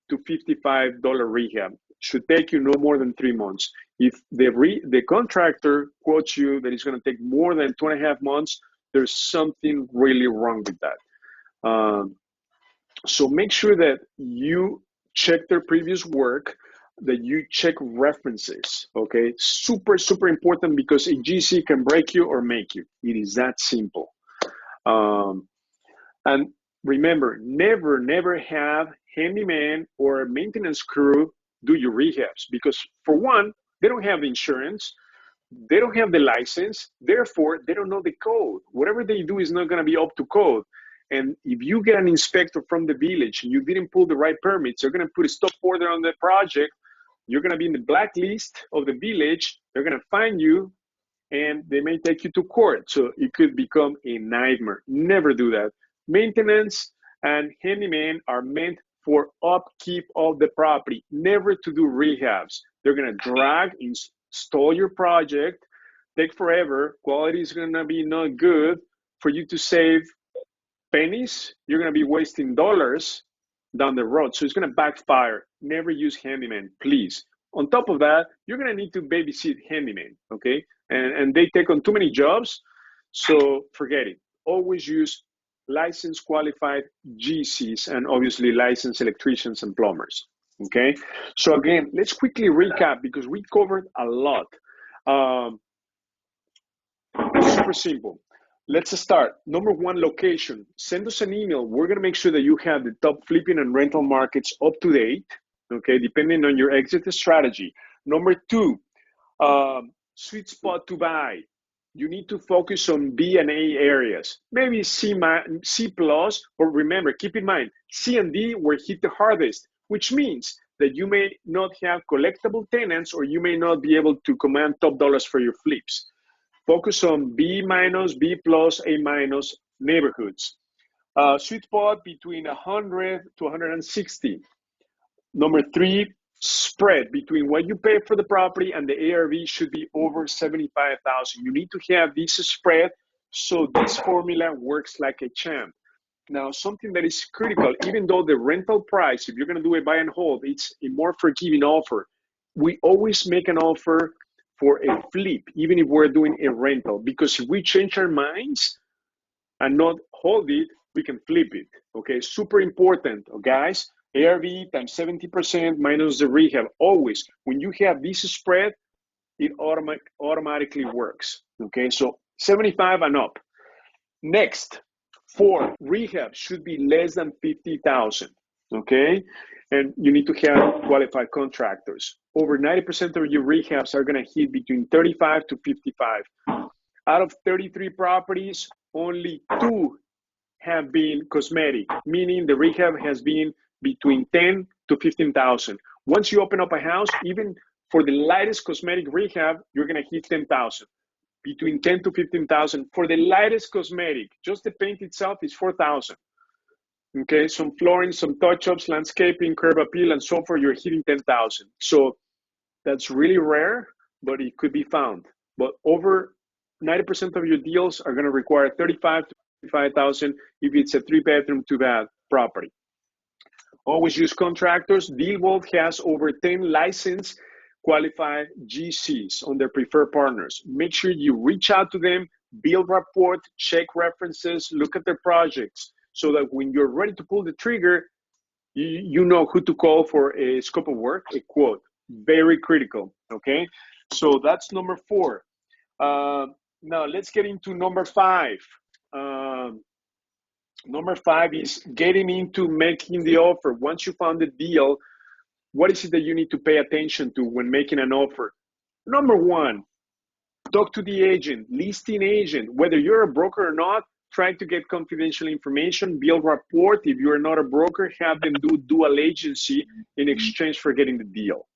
to $55 rehab. Should take you no more than 3 months. If the contractor quotes you that it's going to take more than 2.5 months, there's something really wrong with that. So make sure that you check their previous work, that you check references, okay? Super, super important, because a GC can break you or make you. It is that simple. And remember, never have handyman or maintenance crew do your rehabs, because for one, they don't have insurance, they don't have the license, therefore they don't know the code. Whatever they do is not going to be up to code. And if you get an inspector from the village and you didn't pull the right permits, they're going to put a stop order on the project. You're going to be in the blacklist of the village. They're going to find you, and they may take you to court. So it could become a nightmare. Never do that. Maintenance and handyman are meant for upkeep of the property, never to do rehabs. They're going to drag, install your project, take forever. Quality is going to be not good. For you to save pennies, you're going to be wasting dollars down the road. So it's going to backfire. Never use handyman, please. On top of that, you're going to need to babysit handyman, okay? And they take on too many jobs, so forget it. Always use licensed qualified GCs and obviously licensed electricians and plumbers, okay? So again, let's quickly recap because we covered a lot. Super simple. Let's start. Number 1, location. Send us an email. We're going to make sure that you have the top flipping and rental markets up to date, okay, depending on your exit strategy. Number 2, sweet spot to buy. You need to focus on B and A areas, maybe C plus, but remember, keep in mind, C and D were hit the hardest, which means that you may not have collectible tenants or you may not be able to command top dollars for your flips. Focus on B minus, B plus, A minus neighborhoods. Sweet spot between 100 to 160. Number 3, spread between what you pay for the property and the ARV should be over 75,000. You need to have this spread so this formula works like a champ. Now, something that is critical, even though the rental price, if you're going to do a buy and hold, it's a more forgiving offer. We always make an offer for a flip, even if we're doing a rental, because if we change our minds and not hold it, we can flip it, okay? Super important, guys. ARV times 70% minus the rehab. Always, when you have this spread, it automatically works, okay? So 75 and up. Next, 4, rehab should be less than 50,000, okay? And you need to have qualified contractors. Over 90% of your rehabs are gonna hit between 35 to 55. Out of 33 properties, only 2 have been cosmetic, meaning the rehab has been between 10 to 15,000. Once you open up a house, even For the lightest cosmetic rehab, you're gonna hit 10,000, between 10 to 15,000. For the lightest cosmetic, just the paint itself is 4,000. Okay, some flooring, some touch-ups, landscaping, curb appeal, and so forth, you're hitting 10,000. So that's really rare, but it could be found. But over 90% of your deals are gonna require 35 to 55,000 if it's a 3-bedroom, 2-bath property. Always use contractors. DealVault has over 10 licensed qualified GCs on their preferred partners. Make sure you reach out to them, build rapport, check references, look at their projects, so that when you're ready to pull the trigger, you know who to call for a scope of work, a quote. Very critical, okay? So that's number 4. Now let's get into number 5. Number 5 is getting into making the offer. Once you found the deal, what is it that you need to pay attention to when making an offer? Number 1, talk to the agent, listing agent. Whether you're a broker or not, try to get confidential information, build rapport. If you're not a broker, have them do dual agency in exchange for getting the deal.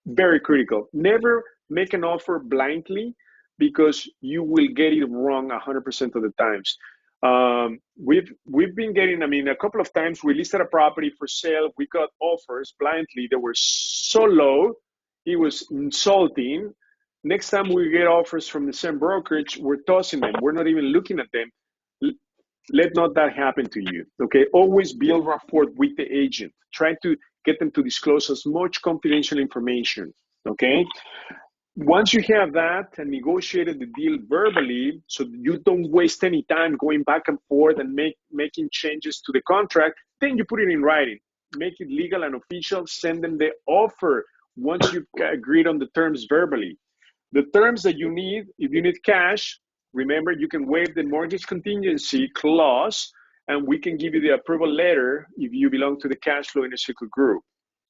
Very critical. Never make an offer blindly, because you will get it wrong 100% of the times. We've been getting, a couple of times we listed a property for sale. We got offers blindly. They were so low, it was insulting. Next time we get offers from the same brokerage, we're tossing them. We're not even looking at them. Let not that happen to you, okay? Always build rapport with the agent. Try to get them to disclose as much confidential information, okay? Once you have that and negotiated the deal verbally, so you don't waste any time going back and forth and making changes to the contract, then you put it in writing. Make it legal and official. Send them the offer once you've agreed on the terms verbally. The terms that you need, if you need cash, remember, you can waive the mortgage contingency clause, and we can give you the approval letter if you belong to the cash flow inner circle group.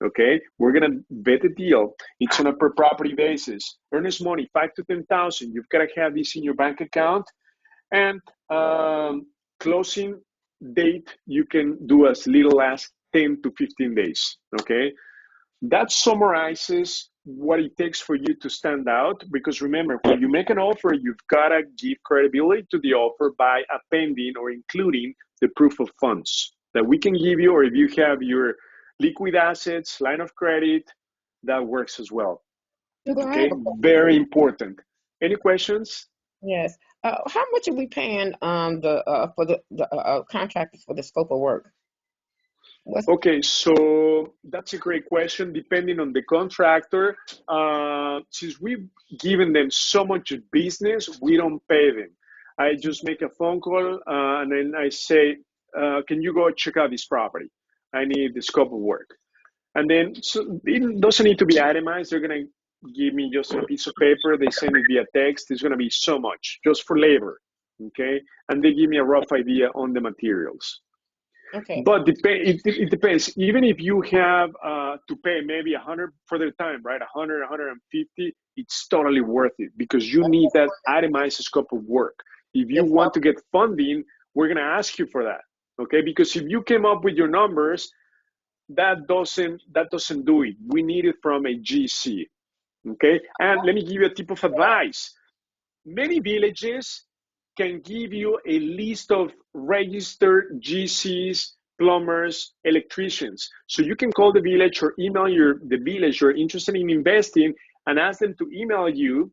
Okay, we're gonna vet the deal. It's on a per property basis. Earnest money, 5 to 10,000. You've got to have this in your bank account. And closing date, you can do as little as 10 to 15 days. Okay, that summarizes what it takes for you to stand out. Because remember, when you make an offer, you've got to give credibility to the offer by appending or including the proof of funds that we can give you, or if you have your liquid assets, line of credit, that works as well. Okay, very important. Any questions? Yes. How much are we paying for the contractors for the scope of work? Okay, so that's a great question. Depending on the contractor, since we've given them so much business, we don't pay them. I just make a phone call and then I say, can you go check out this property? I need the scope of work. And then, so it doesn't need to be itemized. They're going to give me just a piece of paper. They send it via text. It's going to be so much just for labor. Okay. And they give me a rough idea on the materials. Okay. But it depends. Even if you have to pay maybe 100 for their time, right? 100, 150, it's totally worth it, because you need that itemized scope of work. If you want to get funding, we're going to ask you for that. Okay, because if you came up with your numbers, that doesn't do it. We need it from a GC. Okay, and let me give you a tip of advice. Many villages can give you a list of registered GCs, plumbers, electricians. So you can call the village or email the village you're interested in investing and ask them to email you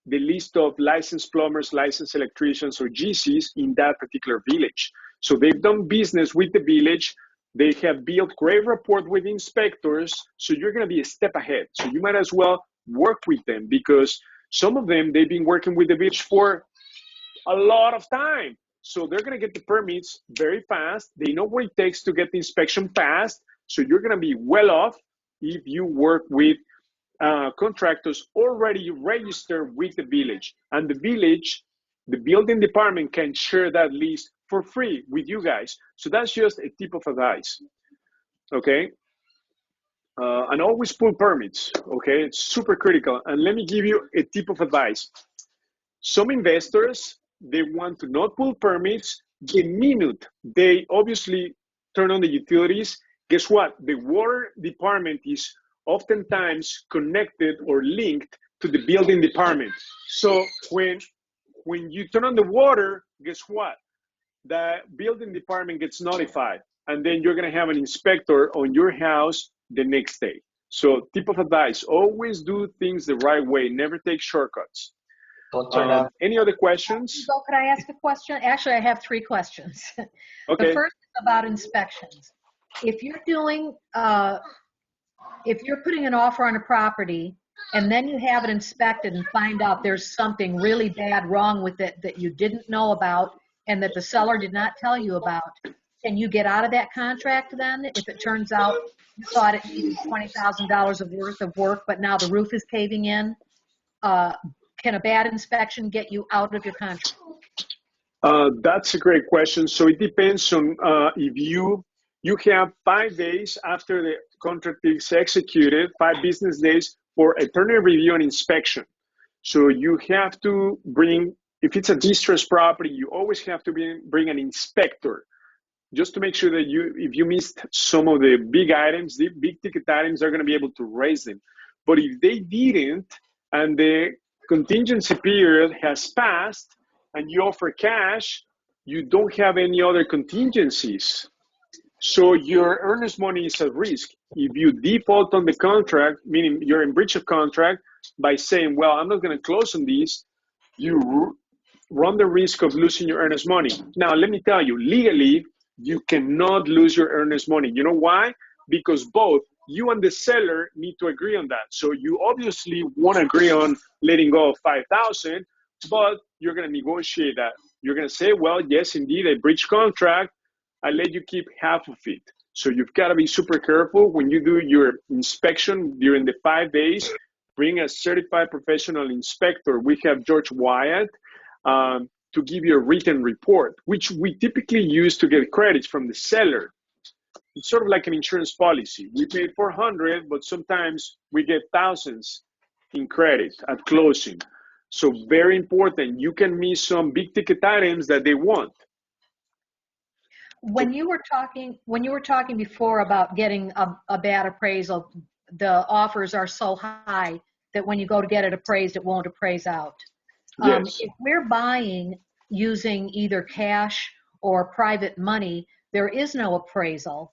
the list of licensed plumbers, licensed electricians, or GCs in that particular village. So they've done business with the village. They have built great rapport with inspectors. So you're going to be a step ahead. So you might as well work with them, because some of them, they've been working with the village for a lot of time. So they're going to get the permits very fast. They know what it takes to get the inspection passed. So you're going to be well off if you work with contractors already registered with the village. And the village, the building department, can share that list for free with you guys. So that's just a tip of advice. Okay. And always pull permits. Okay. It's super critical. And let me give you a tip of advice. Some investors, they want to not pull permits. The minute they obviously turn on the utilities, guess what? The water department is oftentimes connected or linked to the building department. So when you turn on the water, guess what? The building department gets notified, and then you're going to have an inspector on your house the next day. So tip of advice, always do things the right way. Never take shortcuts. Don't turn on. Any other questions? So could I ask a question? Actually, I have 3 questions. Okay. The first is about inspections. If you're doing, if you're putting an offer on a property and then you have it inspected and find out there's something really bad wrong with it that you didn't know about and that the seller did not tell you about, can you get out of that contract then if it turns out you thought it needed $20,000 of worth of work, but now the roof is caving in? Can a bad inspection get you out of your contract? That's a great question. So it depends on if you have 5 days after the contract is executed, 5 business days for attorney review and inspection. So you have to bring, if it's a distressed property, you always have to bring an inspector just to make sure that if you missed some of the big items, the big ticket items, are going to be able to raise them. But if they didn't, and the contingency period has passed, and you offer cash, you don't have any other contingencies. So your earnest money is at risk. If you default on the contract, meaning you're in breach of contract, by saying, well, I'm not going to close on these, you run the risk of losing your earnest money. Now, let me tell you, legally, you cannot lose your earnest money. You know why? Because both you and the seller need to agree on that. So you obviously won't agree on letting go of $5,000, but you're going to negotiate that. You're going to say, well, yes, indeed, I breached contract. I let you keep half of it. So you've got to be super careful when you do your inspection during the 5 days. Bring a certified professional inspector. We have George Wyatt to give you a written report, which we typically use to get credits from the seller. It's sort of like an insurance policy. We pay $400, but sometimes we get thousands in credit at closing. So very important. You can miss some big ticket items that they want. When you were talking before about getting a bad appraisal, the offers are so high that when you go to get it appraised, it won't appraise out. Yes. If we're buying using either cash or private money, there is no appraisal.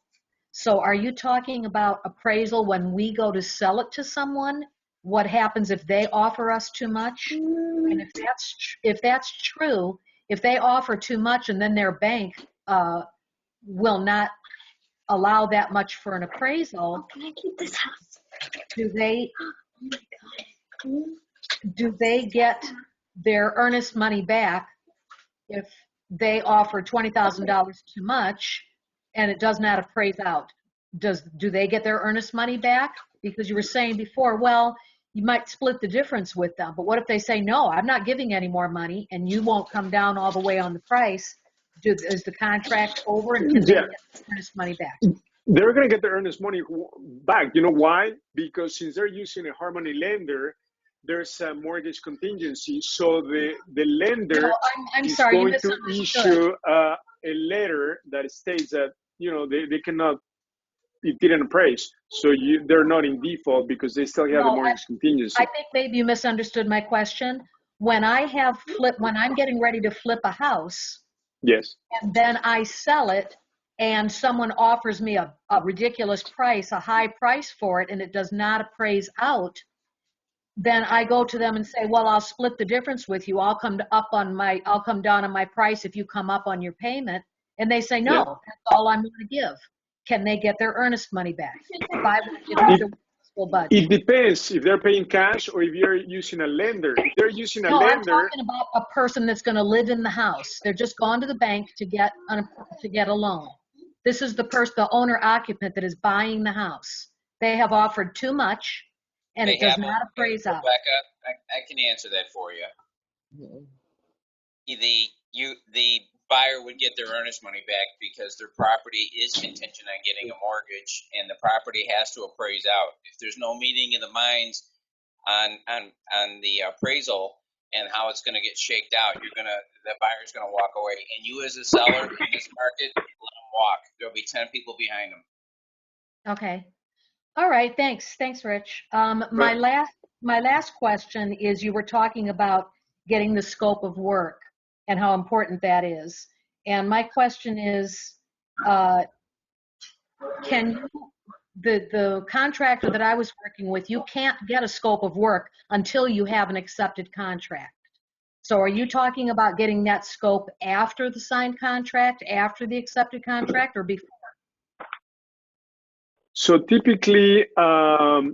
So are you talking about appraisal when we go to sell it to someone? What happens if they offer us too much? And if that's true, if they offer too much and then their bank will not allow that much for an appraisal, Can I keep this house? do they get their earnest money back if they offer $20,000 too much and it does not appraise out? Do they get their earnest money back? Because you were saying before, well, you might split the difference with them, but what if they say, no, I'm not giving any more money, and you won't come down all the way on the price? Is the contract over, and can they get their earnest money back? They're going to get their earnest money back. You know why? Because since they're using a hard money lender, there's a mortgage contingency. So the lender is going to issue a letter that states that, they cannot, it didn't appraise. So they're not in default because they still have the mortgage contingency. I think maybe you misunderstood my question. When I'm getting ready to flip a house, yes, and then I sell it, and someone offers me a ridiculous price, a high price for it, and it does not appraise out, then I go to them and say, well, I'll split the difference with you. I'll come down on my price if you come up on your payment. And they say, no, that's all I'm going to give. Can they get their earnest money back? It depends if they're paying cash or if you're using a lender. If they're using a lender, I'm talking about a person that's going to live in the house. They're just gone to the bank to get a loan. This is the owner occupant that is buying the house. They have offered too much, and it does not appraise out. Rebecca, I can answer that for you. The buyer would get their earnest money back because their property is contingent on getting a mortgage, and the property has to appraise out. If there's no meeting of the minds on the appraisal and how it's going to get shaked out, the buyer's going to walk away. And you, as a seller in this market, let them walk. There'll be 10 people behind them. Okay. All right, thanks. Thanks, Rich. My last question is, you were talking about getting the scope of work and how important that is. And my question is, can you, the contractor that I was working with, you can't get a scope of work until you have an accepted contract. So are you talking about getting that scope after the signed contract, after the accepted contract, or before? So typically, Or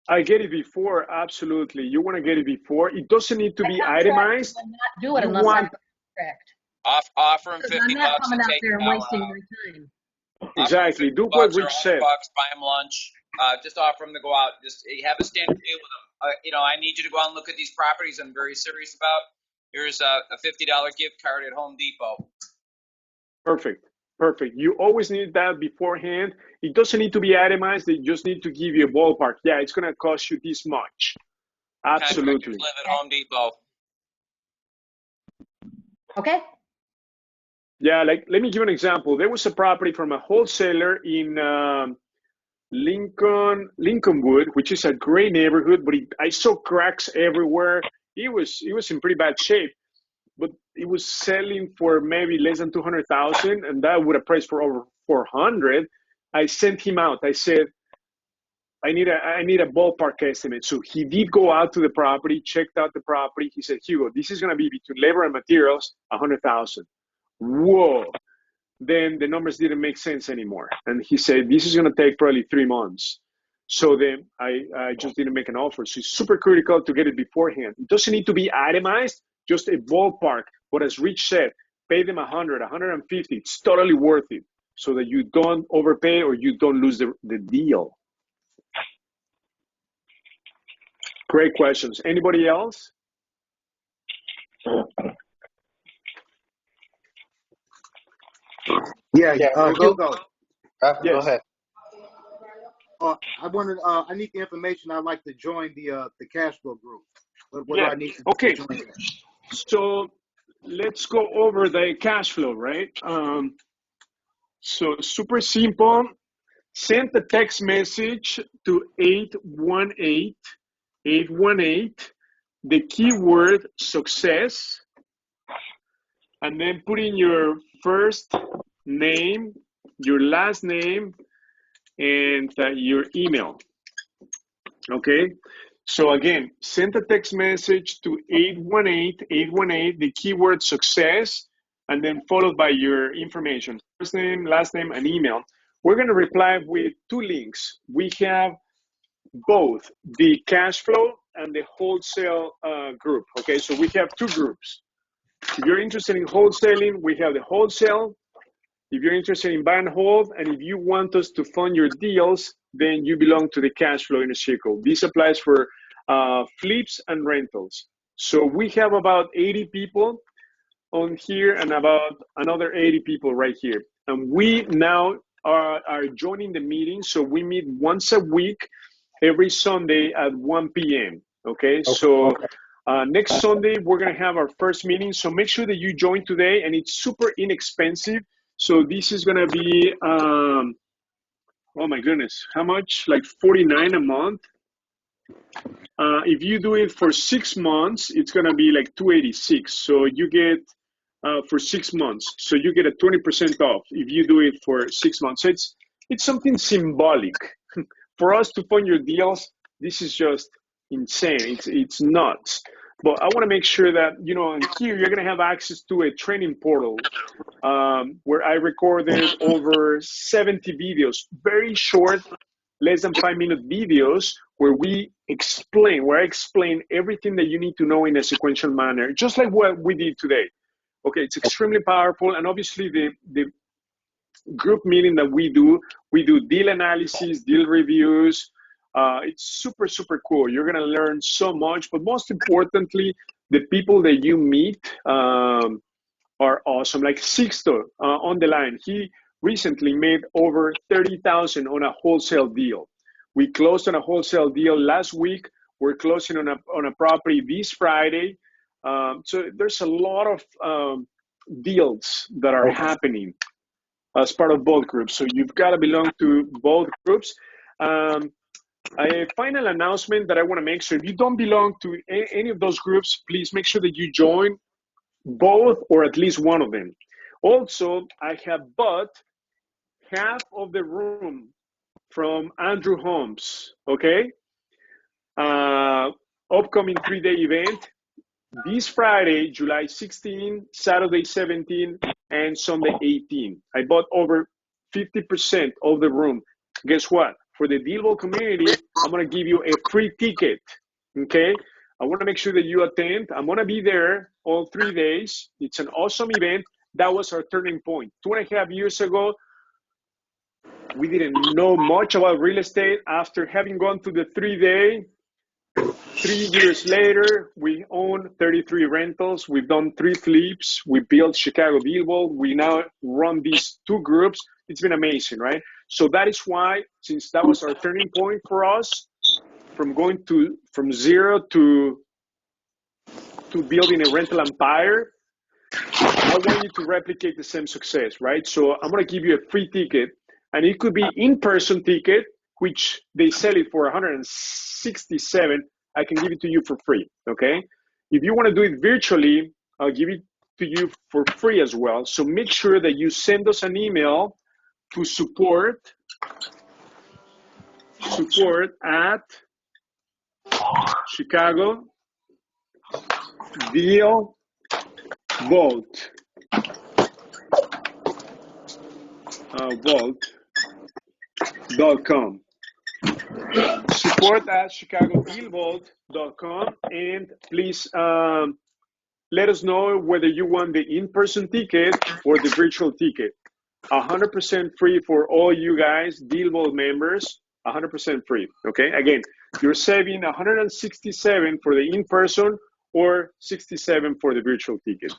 I get it before. Absolutely, you want to get it before. It doesn't need to be itemized. I will not do it You unless I have want a contract. offer them Because 50 I'm not bucks coming and out take there an and hour wasting out. my time. exactly. Do what $50 or Rich said. $100, buy them lunch. Just offer them to go out. Just have a standard deal with them. You know, I need you to go out and look at these properties I'm very serious about. Here's a $50 gift card at Home Depot. Perfect. Perfect. You always need that beforehand. It doesn't need to be itemized. They just need to give you a ballpark. Yeah, it's going to cost you this much. Absolutely. Contractors live at Home Depot. Okay. Yeah, like let me give you an example. There was a property from a wholesaler in Lincolnwood, which is a great neighborhood, but I saw cracks everywhere. It was in pretty bad shape, but it was selling for maybe less than 200,000, and that would have priced for over 400. I sent him out. I said, I need a ballpark estimate. So he did go out to the property, checked out the property. He said, Hugo, this is going to be between labor and materials, 100,000. Whoa. Then the numbers didn't make sense anymore. And he said, this is going to take probably 3 months. So then I just didn't make an offer. So it's super critical to get it beforehand. It doesn't need to be itemized, just a ballpark. But as Rich said, pay them 100, 150. It's totally worth it so that you don't overpay or you don't lose the deal. Great questions. Anybody else? Yeah, Hugo? Hugo. Go Yes. ahead. I wanted. I need the information. I'd like to join the cash flow group. What do I need to Okay. join? So let's go over the cash flow, right? So super simple. Send a text message to 818, the keyword success, and then put in your first name, your last name, and your email. Okay. So again, send a text message to 818, the keyword success, and then followed by your information, first name, last name, and email. We're going to reply with 2 links. We have both the cash flow and the wholesale group. Okay, so we have 2 groups. If you're interested in wholesaling, we have the wholesale. If you're interested in buy and hold, and if you want us to fund your deals, then you belong to the cash flow in a circle. This applies for flips and rentals. So we have about 80 people on here and about another 80 people right here. And we now are joining the meeting. So we meet once a week, every Sunday at 1 p.m. Okay, so next Sunday, we're going to have our first meeting. So make sure that you join today, and it's super inexpensive. So this is going to be, oh my goodness, how much? Like $49 a month. If you do it for 6 months, it's going to be like $286. So you get for 6 months. So you get a 20% off if you do it for 6 months. So it's something symbolic. For us to fund your deals, this is just insane. It's nuts. But I want to make sure that, you know, here you're going to have access to a training portal where I recorded over 70 videos, very short, less than 5-minute videos where I explain everything that you need to know in a sequential manner, just like what we did today. Okay, it's extremely powerful. And obviously the group meeting that we do deal analysis, deal reviews. It's super, super cool. You're going to learn so much, but most importantly, the people that you meet are awesome. Like Sixto on the line, he recently made over 30,000 on a wholesale deal. We closed on a wholesale deal last week. We're closing on a property this Friday. So there's a lot of deals that are happening. as part of both groups. So you've got to belong to both groups. A final announcement that I want to make. So if you don't belong to any of those groups, please make sure that you join both or at least one of them. Also, I have bought half of the room from Andrew Holmes, okay? Upcoming 3-day event this Friday, July 16, Saturday 17, and Sunday 18. I bought over 50% of the room. Guess what? For the DealVault community, I'm going to give you a free ticket, okay? I want to make sure that you attend. I'm going to be there all 3 days. It's an awesome event. That was our turning point. 2.5 years ago, we didn't know much about real estate. After having gone to the 3-day, 3 years later, we own 33 rentals. We've done 3 flips. We built ChicagoDealVault. We now run these 2 groups. It's been amazing, right? So that is why, since that was our turning point for us, from zero to building a rental empire, I want you to replicate the same success, right? So I'm going to give you a free ticket, and it could be in-person ticket, which they sell it for $167. I can give it to you for free, okay? If you want to do it virtually, I'll give it to you for free as well. So make sure that you send us an email to support at ChicagoDealVault.com. Support at ChicagoDealVault.com, and please let us know whether you want the in-person ticket or the virtual ticket. 100% free for all you guys, DealVault members, 100% free, okay? Again, you're saving $167 for the in-person or $67 for the virtual ticket.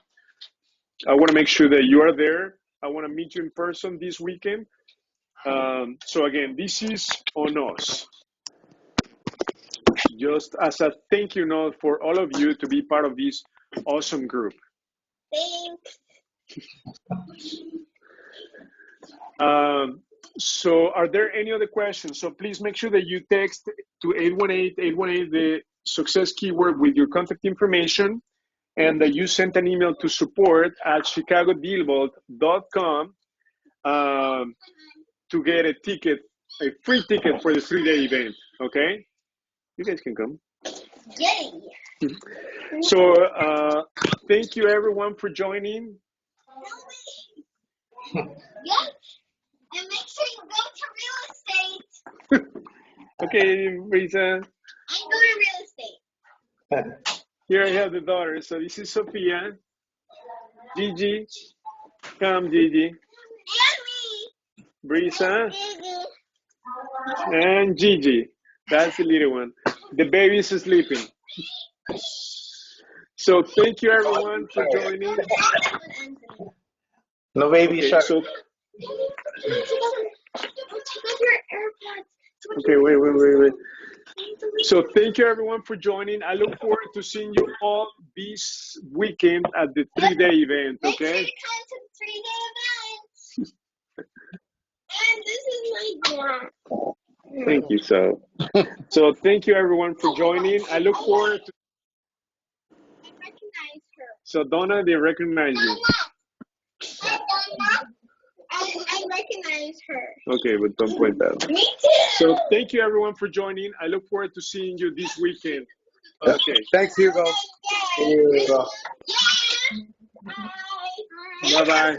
I want to make sure that you are there. I want to meet you in person this weekend. So again, this is on us. Just as a thank you note for all of you to be part of this awesome group. Thanks. So are there any other questions? So please make sure that you text to 818-818 the success keyword with your contact information, and that you send an email to support at ChicagoDealVault.com to get a ticket, a free ticket for the 3-day event, okay? You guys can come. Yay. So thank you everyone for joining. Yes. And make sure you go to real estate. Okay, Risa. I'm going to real estate. Here I have the daughter. So this is Sophia. Gigi. Come, Gigi. And me. Brisa. Gigi. And Gigi. That's the little one. The baby is sleeping. So thank you everyone for joining. No baby shark. So, okay, wait. So thank you everyone for joining. I look forward to seeing you all this weekend at the 3-day event, okay? Make sure you come to the 3-day event. And this is my dad. Thank you. So thank you everyone for joining. I look forward to. I recognize her. So Donna, they recognize you. I recognize her. Okay, but don't point that. Me too. So thank you everyone for joining. I look forward to seeing you this weekend. Okay. Thanks, Hugo. Yeah. Here we go. Yeah. Bye. Bye-bye.